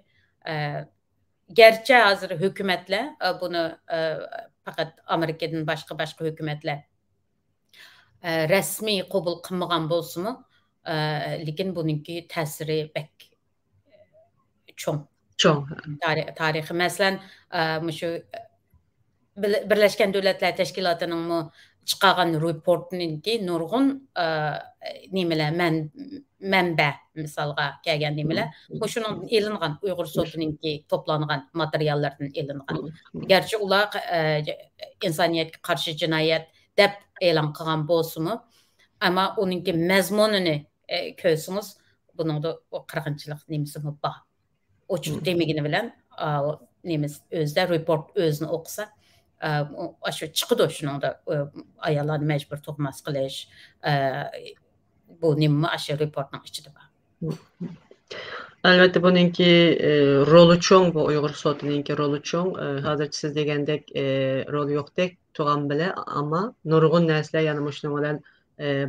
garchi hozir hukumatlar buni faqat Amerikadan boshqa hukumatlar rasmiy qabul qilmagan bo'lsa-mu, lekin buningki ta'siri bek cho'ng. Tarixi masalan shu Birlashgan Davlatlar Tashkilotining chiqargan reportninki nurg'un nimalar manba misolga kelgan nimalar shuning elingan Uyg'ur sotininki to'plangan materiallardan elingan. Garchi ular insoniyatga qarshi jinoyat deb e'lon qilgan bo'lsa-mu, ammo uninki mazmunini ko'rsangiz buningda qirg'inchilik nimasi bor. Oçuk demegini bilen nemiz özde report özünü okusa aşağı çıkıdı şunun da ayarlarını mecbur tutmaz qilish bu nima aşağı reportning içinde var. Albatta buningki roli cho'ng, bu Uyg'ur sotininki roli cho'ng. Hozircha siz degandek roli yo'qdek turgan bile ama nurg'un narsalar yana shuning bilan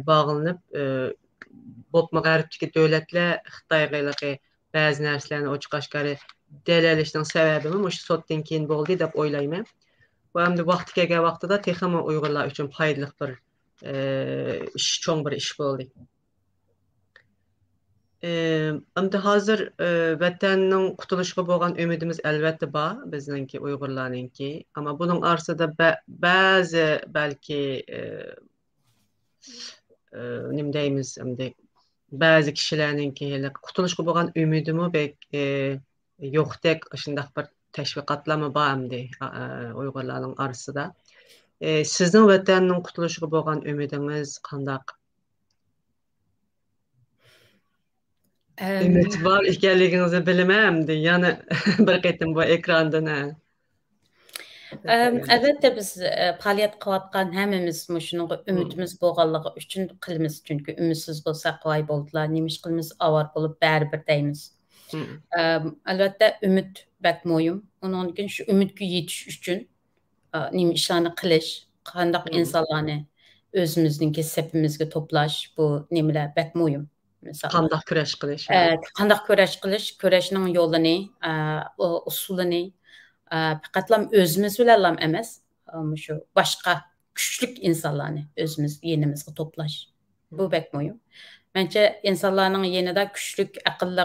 bog'lanib bo'pma g'arbdagi davlatlar Xitoyga ba'zi narsalarni ochiq oshkora dalallashning sababimi shu sotdan keyin bo'ldi deb o'ylayman. Bu hamda vaqti kelgan vaqtida texmi Uyg'urlar uchun foydali bir cho'ng bir ish bo'ldi. Endi hozir vatanning qutulishiga bo'lgan umidimiz albatta bor, bizningki Uyg'urlarninki, ammo buning orasida ba'zi balki nima deymiz, ba'zi kishilarninki qutulishga bo'lgan umidimi yo'qdek shunday bir tashviqotlarmi bor endi Uyg'urlarning orasida. Sizning vatanning qutulishiga bo'lgan umidingiz qanday? Umid bor ekanligingizni bilmayman, yana bir qatim bu ekrandan. Albatta biz faoliyat qilayotgan hammamiz shunaqa umidimiz bo'lganligi uchun qilamiz, chunki umidsiz bo'lsak voy bo'ldilar, nima ish qilamiz, avar bo'lib baribir deymiz. Albatta umid bak muhim. Undan keyin shu umidga yetish uchun nima ishlarni qilish, qanday insonlarni o'zimizning sepimizga to'plash, bu nimalar bak muhim. Qanday kurash qilish? Qanday kurash qilish, kurashning yo'lini, usulini faqatlam o'zimiz bilan emas, shu boshqa kuchli insonlarni o'zimiz yenimizga to'plash. Bu bek muhim. Menimcha insonlarning yanida kuchli, aqlli,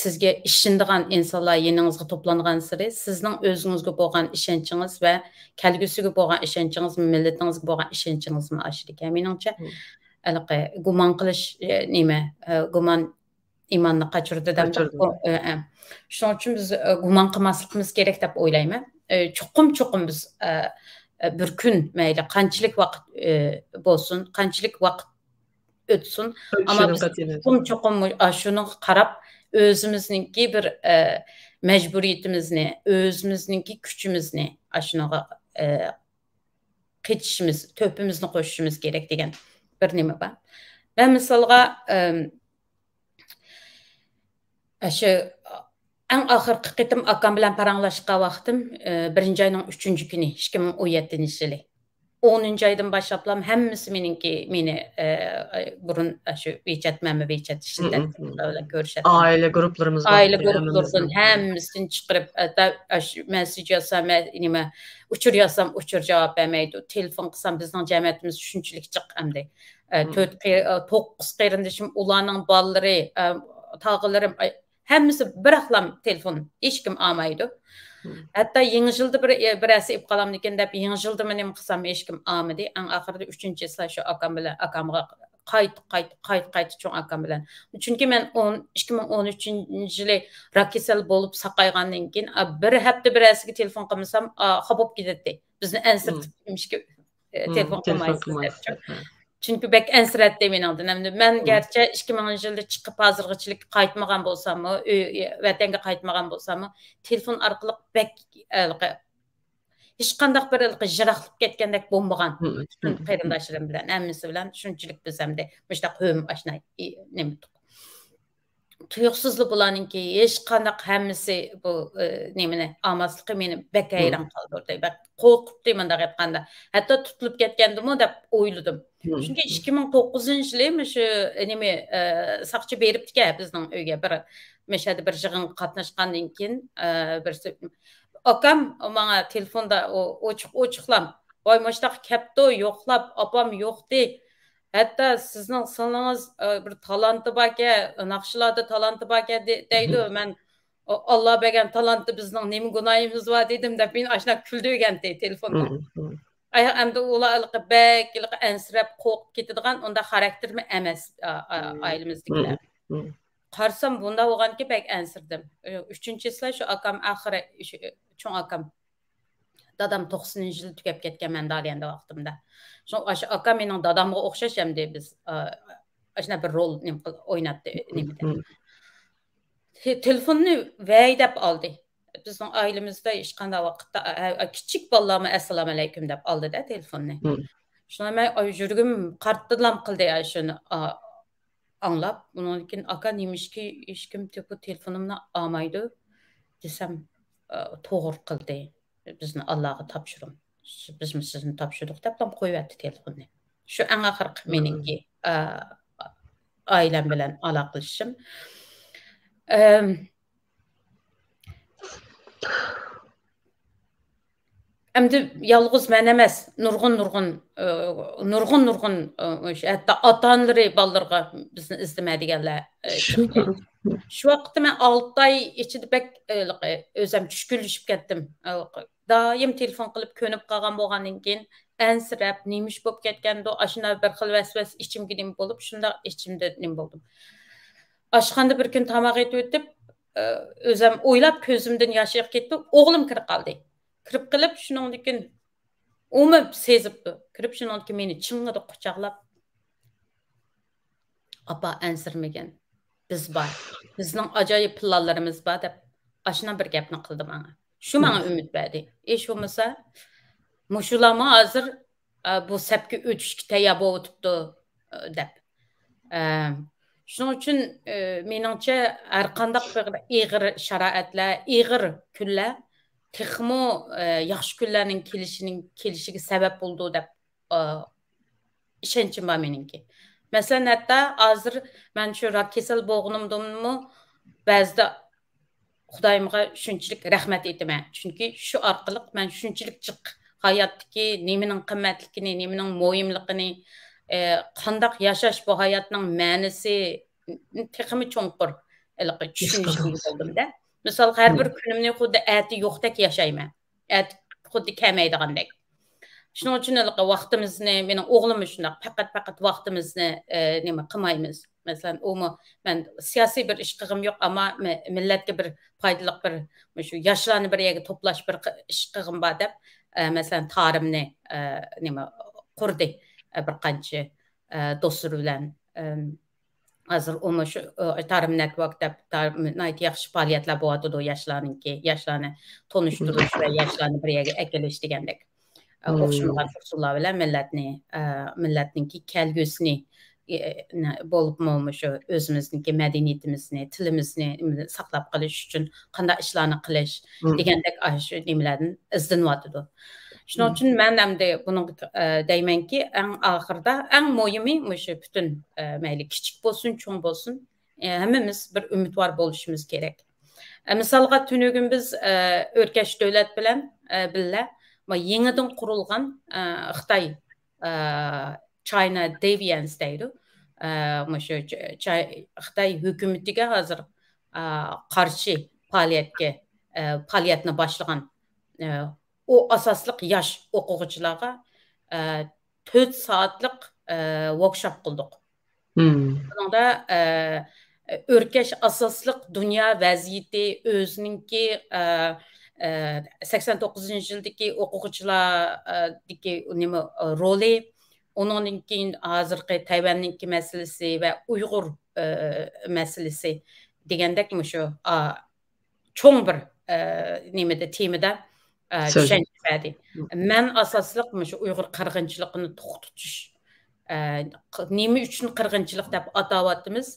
sizga ishonadigan insonlar yeningizga to'plangan sari sizning o'zingizga bo'lgan ishonchingiz va kelgusiga bo'lgan ishonchingiz, millatingizga bo'lgan ishonchingizni oshiradi. Menimcha gumon qilish nima? Gumon iymonni qochirdi deb. Shuning uchun biz gumon qilmasligimiz kerak deb o'ylayman. Chuqum biz bir kun mayli qanchalik vaqt bo'lsin, qanchalik vaqt ötsün. Ama biz çoxum şunu qarab özümüzningki bir mecburiyetimizni, özümüzningki küçümüzni aşınağa keçişimiz, töpümüzni qo'shishimiz kerak degan bir nima bor. Ben misolga shu eng oxirgi qitim akam bilan paranglashgan vaqtim 1-oyning 3-kuni 2017-yili. 10 aydan başlaplam hammasi meni burun şu bechatmanmi bechat ishida ko'rishadi. Aile gruplarımız var. Aile gruplarından hammasidan chiqarib mesaj yazsam nima uchur yazsam uchur javob bermaydi. Telefon qilsam bizning jamiyatimiz shunchalik jiq hamda 9 qarindishim ularning bolalari tog'alarim hammasi bir aqlam telefon hech kim olmaydi. Hatta yeni yılda birisi ip qalam ekan deb yeni yılda men nima qilsam hech kim olmadi. Eng oxirida 3-yil shu akamga qayt cho'ng akam bilan. Chunki men 2013-yili rak kasal bo'lib saqaygandan keyin bir hafta birasiga telefon qilmasam xafa bo'lib ketadi. Bizni ansirtibmishki telefon qilmaysiz deb. Çünkü bek ensirətdi meningdən. Men gerçi 2000-yilda chiqib hozirgachilik qaytmagan bo'lsam-mı, vatanga qaytmagan bo'lsam-mı, telefon orqali bek hech qanday bir jiroqlab ketgandek bo'lmagan. Qarindoshlarim bilan, hammasi bilan shunchalik biz hamda mushtaq hum ashna nima tuyuqsizlik bularninki hech qanday hammasi bu nimani olmasligi meni bek hayron qoldirdi. Bak qo'rqibdi menda aytganda. Hatto tutilib ketgandimi deb o'yladim. Chunki 2009-yili shu nima saqchi beribdi-ku bizning uyga bir mashada bir yig'in qatnashgandan keyin bir akam menga telefonda ochiqlam. Voy mushtaq kapto yo'qlab, opam yo'qdi. Hatta sizning singlingiz bir talanti borga, naqshlarda talanti borga deydi. Men Alloh bergan talantni bizning nima gunoyimiz bor dedim deb men ashna kuldirgandi telefonda. Endi ular bek ansirab qo'rqib ketadigan unda xaraktermi emas ailemizdagilar. Qarsam bunda bo'lganki bek ansirdim. 3-yil shu akam oxiri cho'ng akam dadam 90-yil tugab ketgan men Dalyanda vaqtimda. Shu akam mening dadamga o'xshash hamda biz ashna bir rol o'ynatdi nimada. Telefonni vaydab oldi. Bizning ailemizda hech qanday vaqtda kichik bolalarni assalomu alaykum deb oldi-da telefonni. Shuni men yurgim qartdilam qildi shuni anglab. Bundan keyin aka nemishki hech kim telefonimni olmaydi desam to'g'ri qildi. Bizni Allohga topshirim. Biz sizni topshirdik deb qo'yibdi telefonni. Shu eng oxirgi meningki ailem bilan aloqalashishim. Endi yalğız men emas, nurg'un hatta ota-onalari bolalarga bizni izlamaganlar. Shu vaqtda men 6 oy ichida bek o'zim tushkunlashib ketdim. Doim telefon qilib ko'nib qolgan bo'lgandan keyin ansirab, nemish bo'lib ketganda ashuna bir xil vasvas ichimga nim bo'lib, shunda ichimda nim bo'ldim. Ashxonada bir kun tamoq etib o'tib, o'zim o'ylab ko'zimdan yosh chiqib ketdi. O'g'lim kirib qoldi. Kirib qilib shundan keyin umi sezibdi. Kirib shundan keyin meni ching'ida quchoqlab apa ansirmagan. Biz bor. Bizning ajoyib planlarimiz bor deb ashuna bir gapni qildi menga. Shu menga umid berdi. Ish bo'lmasa, mushularma hozir bu sapga o'tishga tayyor bo'lib o'tibdi deb. Shuning uchun meningcha har qanday bir ig'ir sharoitlar, ig'ir kunlar texmo yaxshi kunlarning kelishiga sabab bo'ldi deb ishonchim bor meningki. Masalan, hatta hozir men shu rak kasal bo'lganimdami ba'zida Xudoyimga shunchalik rahmat aytaman. Chunki shu orqali men shunchalik jiq hayotdagi nimaning qimmatligini, nimaning muhimligini, qanday yashash bu hayotning ma'nosi texmi cho'nqur tushunishim bo'ldim-da. Misal har bir kunimni xuddi ati yo'qdek yashayman. Ati xuddi kamaydigandek. Shuning uchun vaqtimizni, mening o'g'lim shunday faqat vaqtimizni nima qilmaymiz. Masalan, men siyosiy bir ish qilg'im yo'q, ammo millatga bir foydali bir shu yoshlarni bir yerga to'plash bir ish qilg'im bor deb, masalan, tarimni nima qurdi bir qancha do'stlar bilan Hazır o şu Tarım Network deb yaxşı fəaliyyətlər boğadıdı yaşlarını tonuşturuş və yaşlarını bir yerə əkiliş degəndək. Oxşamagan üsullar bilan millatninki kelgüsini bo'lib shu o'zimizniki madaniyatimizni, tilimizni saqlab qolish uchun qanday ishlarni qilish degandek shu nimalardan izlanyotidi. Shuning uchun men hamda buni deymanki, eng oxirida eng muhimi shu butun mayli kichik bo'lsin, cho'ng bo'lsin, hammamiz bir umidvor bo'lishimiz kerak. Misolga tunugun biz o'rkash davlat bilan birga yangidan qurilgan Xitoy China Deviance deydi. Shu Xitoy hukumatiga hozir qarshi faoliyatni boshlagan o asosliq yosh o'quvchilarga 4 soatlik workshop qildik. Bunda o'rkash asosliq dunyo vaziyati, o'zininki 89-yildagi o'quvchilardagi nima roli, ondan keyin hozirgi Tayvanninki masalasi va Uyg'ur masalasi degandek shu cho'ng bir nimada temada tushunchadi. Men asosliq shu Uyg'ur qirg'inchiligini to'xtatish, nima uchun qirg'inchilik deb atayapmiz,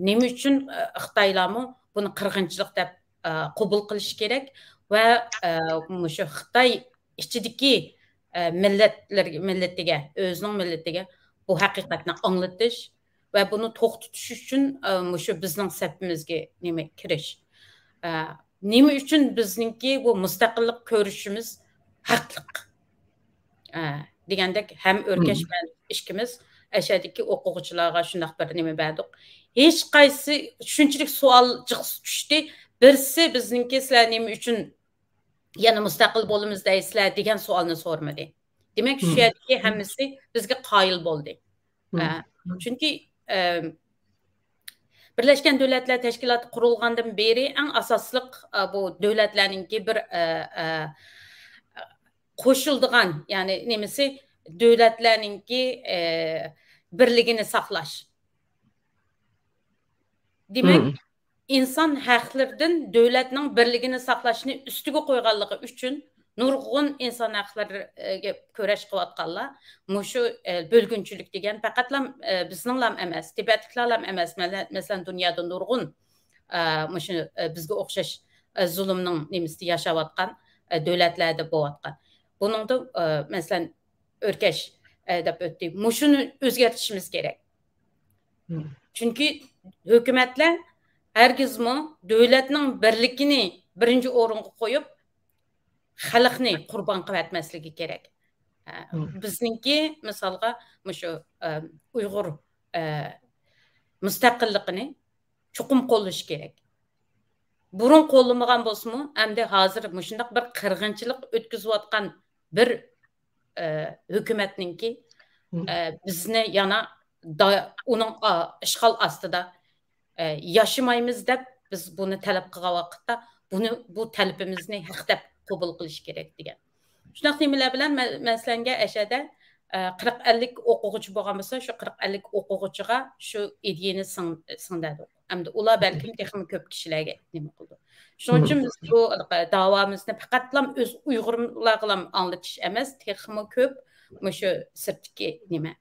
nima uchun Xitoylarmi buni qirg'inchilik deb qabul qilish kerak va shu Xitoy ichidagi millatiga, o'zining millatiga bu haqiqatni anglatish va buni to'xtatish uchun shu bizning safimizga nima kirish. Nima uchun bizningki bu mustaqillik ko'rishimiz haqliq. Degandek ham o'rkash bilan ishimiz ashadagi o'quvchilarga shunday bir nima berdik. Hech qaysi shunchalik savol tushdi. Birisi bizningki sizlar nima uchun yana mustaqil bo'lamiz deysizlar degan savolni so'ramadi. Demak, shu yerdagi hammasi bizga qoyil bo'ldi. Chunki Birleşken Devletler Teşkilatı qurilgandan beri eng asosliq bu davlatlarningki bir qo'shildigan, ya'ni nimasi davlatlarningki birligini saqlash. Demak, inson haqlaridan davlatning birligini saqlashni ustiga qo'yganligi uchun nurg'un inson haqlariga kurash qilayotganlar mushu bo'lgunchilik degan faqatlam bizninglar emas, Tibetliklar emas, masalan dunyoda nurg'un mushu bizga o'xshash zulmning nimasida yashayotgan davlatlarda bo'layotgan. Buningda masalan o'rkash deb o'tdik. Mushuni o'zgartirishimiz kerak. Chunki hukumatlar hargizmi davlatning birligini birinchi o'ringa qo'yib xalqni qurbon qilatmasligi kerak. Bizningki misolga shu Uyg'ur mustaqilligini chuqum qo'llash kerak. Burun qo'llamagan bo'lsa-mu, endi hozir shunday bir qirg'inchilik o'tkazayotgan bir hukumatningki bizni yana uning ishg'ol ostida yashamaymiz deb biz buni talab qilgan vaqtda bu talabimizni haq deb qabul qilish kerak degan. Shunday nimalar bilan masalanga ashada 40-50 o'quvchi bo'lgan bo'lsa, shu 40-50 o'quvchiga shu ideyani singdirdi. Hamda ular balkim texnik ko'p kishilarga nima qildi. Shuning uchun biz bu da'vomizni faqatlam o'z Uyg'urlarga anglatish emas, texnik ko'p shu sirtki nima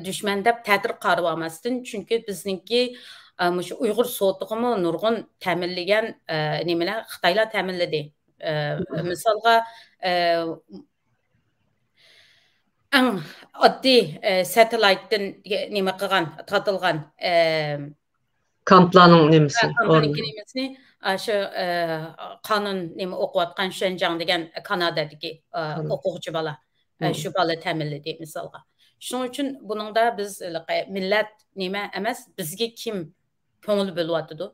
düşman deb ta'tir qarab olmasdan, chunki bizningki shu Uyg'ur sotig'imi nurg'un ta'minlagan nimalar Xitoylar ta'minladi. Misolga eng oddiy satellitdan nima qilgan, tortilgan kamplarning nimasi? Shu qonun nima o'qiyotgan Shenzhen degan Kanadadagi o'quvchi bola, shu bola ta'minladi misolga. Shuning uchun buningda biz millat nima emas, bizga kim ko'ngil bo'lyotdi?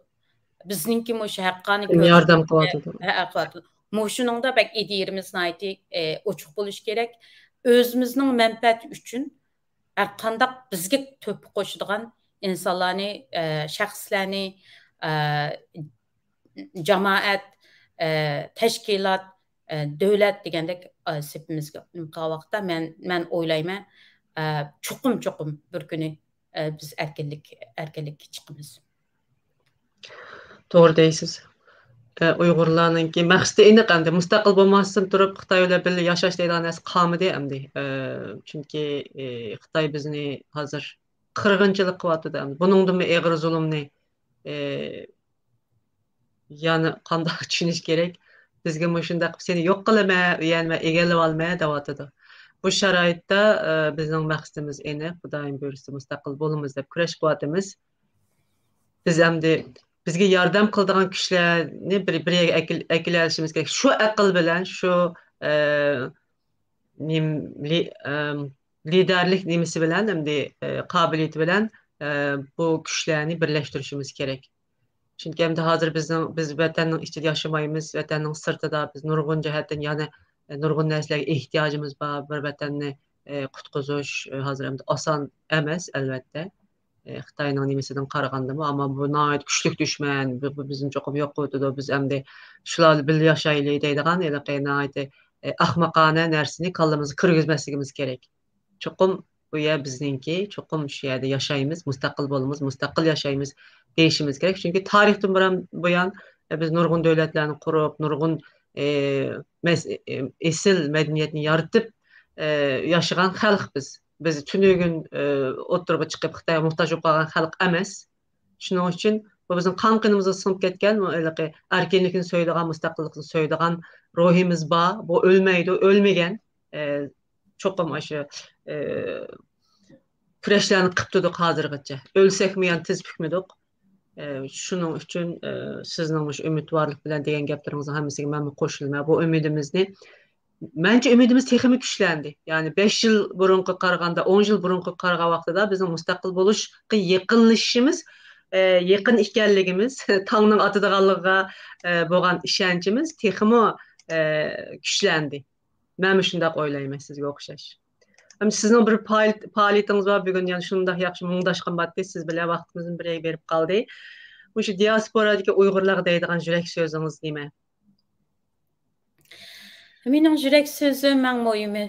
Bizningki shu haqqani yordam qilyotdi. Shuningda bak ideyamizni aytib ochiq bo'lish kerak. O'zimizning manfaati uchun har qanday bizga to'p qo'shadigan insonlarni, shaxslarni, jamoat, tashkilot, davlat degandek sepimizga qilgan vaqtda men o'ylayman Çoqum bir günü biz erkinlikka chiqamiz. Doğru deysiz. Uyg'urlarning ki maqsadi aniq endi mustaqil bo'lmasdan turib Xitoy bilan birga yashash deydigan narsa qolmadi endi. Chunki Xitoy bizni hozir qirg'inchilik qilyapti endi. Buningdan eg'ir zulmni yani qanday tushunish kerak? Bizga shunday qilib seni yo'q qilaman, yani egallab olma deyapti. Bu sharoitda bizning maqsadimiz aniq, Xudoyim buyursa mustaqil bo'lamiz deb kurash qilyapmiz. Biz endi bizga yordam qiladigan kuchlarni bir akilashimiz kerak. Shu aql bilan, shu liderlik nimasi bilan, endi qobiliyati bilan bu kuchlarni birlashtirishimiz kerak. Chunki endi hozir biz vatanning ichida yashamaymiz, vatanning sirtida biz nurg'un jihatdan yana nurg'un narsalarga ehtiyojimiz bor. Bir vatanni qutqizish hozir endi oson emas, albatta. Xitoyning nimasidan qaragandimi, ammo bu nihoyat kuchli dushman, bu bizni cho'qib yo'q qildi, biz endi shular birga yashaylik deydigan nihoyat ahmoqona narsani qallamizga kirgizmasligimiz kerak. Cho'qim bu yer bizningki, cho'qim shu yerda yashaymiz, mustaqil bo'lamiz, mustaqil yashaymiz deyishimiz kerak. Chunki tarixdan buyon biz nurg'un davlatlarni qurib, nurg'un esil madaniyatni yaratib yashagan xalq biz. Biz tünügün oturup çıkıp Xitayga muhtaç bo'lib qolgan xalq emas. Shuning uchun bu bizning qon qinimizga singib ketgan, erkinlikni so'ydigan, mustaqillikni so'ydigan ruhimiz bor. Bu o'lmaydi, o'lmagan. Cho'qim shu kurashlarni qilib turdik hozirgacha. O'lsakmi, yani tiz bukmadik. Shuning uchun sizning shu umidvorlik bilan degan gaplaringizning hammasiga men qo'shilaman. Bu umidimizni bence ümidimiz teximi güçlendi. Yani 5 yıl burunqi qaraganda, 10 yıl burunqi qaragan vaqtida bizning mustaqil bo'lishga yaqinlashishimiz, yaqin ekanligimiz, tongning otadiganligiga bo'lgan ishonchimiz teximi güçlendi. Men shunday o'ylayman sizga o'xshash. Sizning bir faoliyatingiz bor bugun, yani shunday yaxshi mungdashgan batdi, siz bilan vaqtimizni birga berib qoldi. O'sha diasporadagi Uyg'urlar deydigan yurak so'zingiz nima? Mening yurak so'zim, men mo'yimi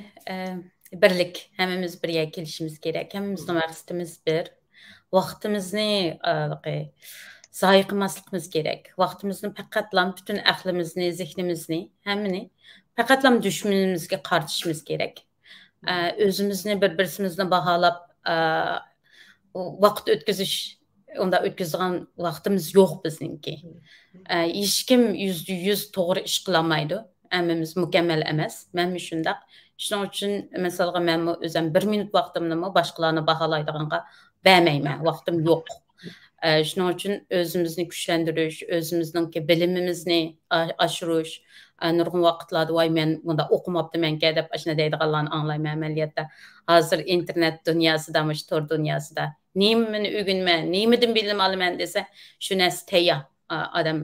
birlik. Hammamiz birga kelishimiz kerak. Hammamizning maqsadimiz bir. Vaqtimizni zoya qilmasligimiz kerak. Vaqtimizni faqatlam butun aqlimizni, zehnimizni, hammani faqatlam dushmanimizga qaratishimiz kerak. O'zimizni bir-birimizni baholab vaqt o'tkazish, unda o'tkazgan vaqtimiz yo'q bizningki. Hech kim %100 to'g'ri ish qilolmaydi. Hammamiz mukammal emas. Men shundaq. Shuning uchun masalan men o'zim 1 minut vaqtimni boshqalarni baholaydiganga bermayman. Vaqtim yo'q. Shuning uchun o'zimizni kuchlantirish, o'zimizning bilimimizni oshirish, nurg'un vaqtlarda voy men bunda o'qimabdiman-ka deb ashuna deydiganlarni anglayman amaliyotda. Hozir internet dunyosida, tor dunyosida nimani o'rganman, nimadan bilim olaman desa, shu narsa tayyor. Odam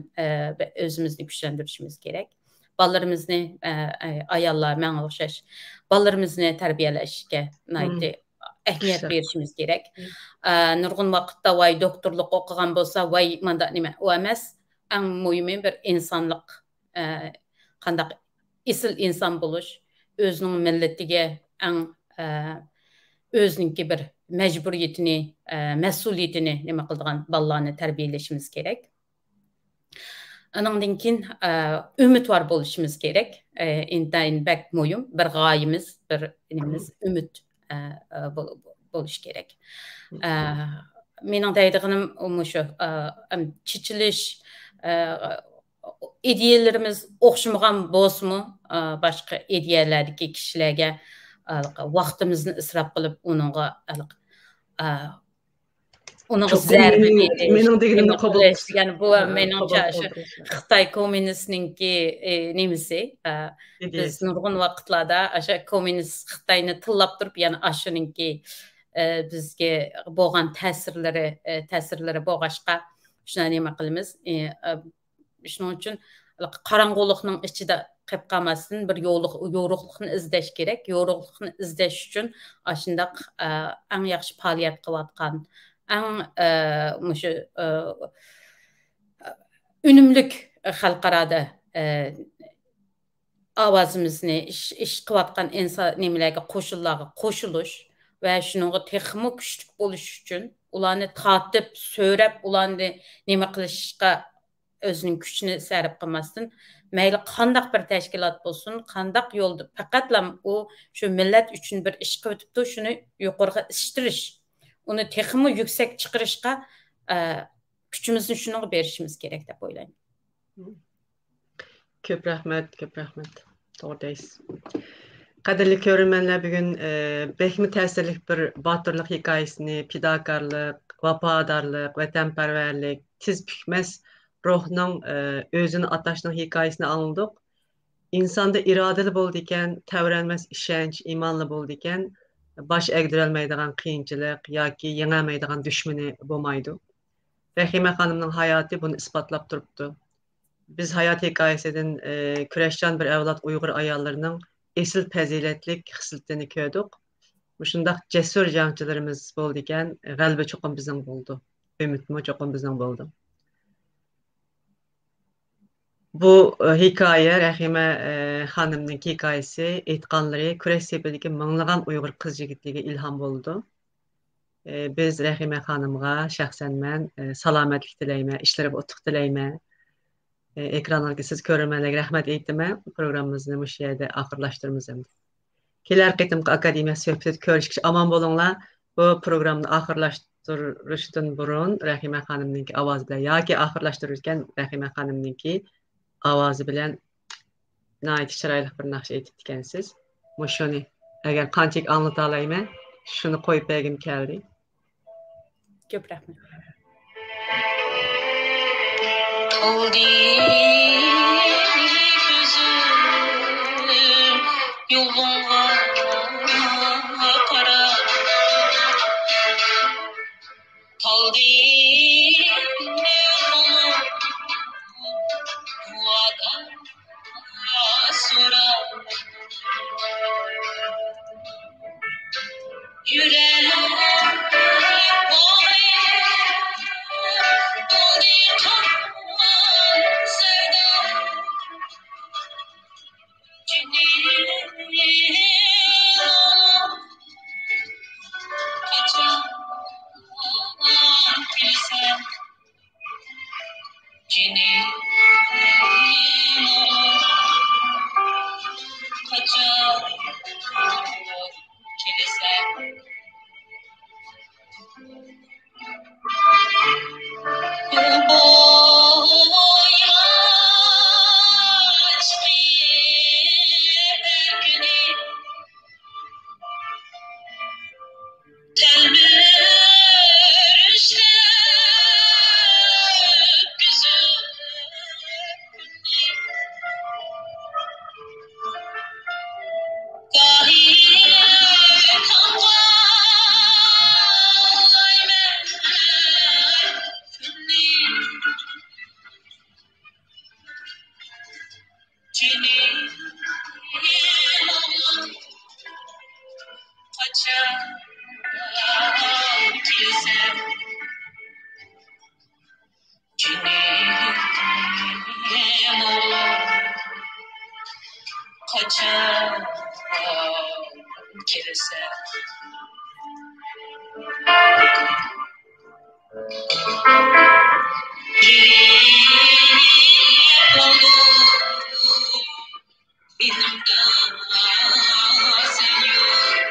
o'zimizni kuchlantirishimiz kerak. Balalarimizni ayollar menga o'xshash balalarimizni tarbiyalashga ahamiyat berishimiz kerak. Nurg'un vaqtda voy doktorlik o'qigan bo'lsa, voy manda nima u emas, eng muhimi bir insonlik, qanday esil inson bo'lish, o'zining millatiga eng o'ziningki bir majburiyatini, mas'uliyatini nima qiladigan balalarni tarbiyalashimiz kerak. Andan keyin umidvor bo'lishimiz kerak. Intayin bak muhim, bir g'oyamiz, bir nimamiz umid bo'lish kerak. Mening deydiganim shu, chichilish ideyalarimiz o'xshamagan bo'lsa-mu, boshqa ideyalardagi kishilarga vaqtimizni isrof qilib, uningga mening deganimni qabul qilish. Yani bu meningcha shu Xitoy kommunistninki nimasi. Biz nurg'un vaqtlarda o'sha kommunist Xitoyni tillab turib, yana ashuningki bizga bo'lgan ta'sirlari bo'lg'ashqa shuna nima qilamiz. Shuning uchun qorong'ulikning ichida qolib qolmasdan bir yo'riqlikni izlash kerak. Yo'riqlikni izlash uchun shundaq eng yaxshi faoliyat qilayotgan, shu unumlik xalqarada ovozimizni ish qilayotgan inson nimalarga qo'shillarga qo'shilish, ve şununla texmo güçlük buluş için ulanı tatip, söylep, ulanı nime kılışqa özünün güçünü sərib qılmasın. Məyli qandaq bir təşkilat bolsun, qandaq yoldu. Faqatlam o şu millet üçün bir iş qıtıbdı, şunu yuqorga ishtirish. Onu texmo yüksek chiqarishqa gücümüzni şununla berishimiz kerak deb o'ylayman. Köp rahmet, köp rahmet. Doğrudayız. Qadirli görürmenler bugün bekmi təsirlik bir batırlıq hikayesini, fidakarlık, vafadarlık, vatanperverlik, tiz pükmez ruhunun özünü ataşının hikayesini anladık. İnsanda iradeli boldu iken, təvrənməz işenç, imanlı boldu iken, baş əgdirəlməydiğən qiyinçilik, yaki yenəməydiğən düşməni bulmaydı. Rəhimə xanımның hayatı bunu ispatlap durupdu. Biz hayat hikayesinden küreşcan bir evlat Uygur ayarlarının esil peziletlik xisletini köydük. Şundaq cesur jangçılarımız boldu iken, qalbi çoxum bizden boldu. Ümitmi çoxum bizden boldu. Bu hikaye Rəhimə xanımның hikayesi, etqanları küreş sepedeki mыңlığan Uygur kız jigitliğe ilham boldu. Biz Rəhimə xanımğa şəxsən mən salametlik diləyimə, işlərə otuq diləyimə, ekranlarga siz görürmenlerge rahmet eytime programımızı bu şeyde ahırlaştırmızım. Keler qitimki akademiya söhbet görüşkiş aman bolunla bu programını ahırlaştırıştın burun Rəhimə xanımınki avazı bilen yaki ahırlaştırırken Rəhimə xanımınki avazı bilen nait şiraylıq bir nakş eytip dikensiz. Muşunu eğer kançık anlata alayım şunu koyup begim geldi. Köp rahmet. Oldu gözüm yoluna kara kaldı duada sonra yüreğim Kilise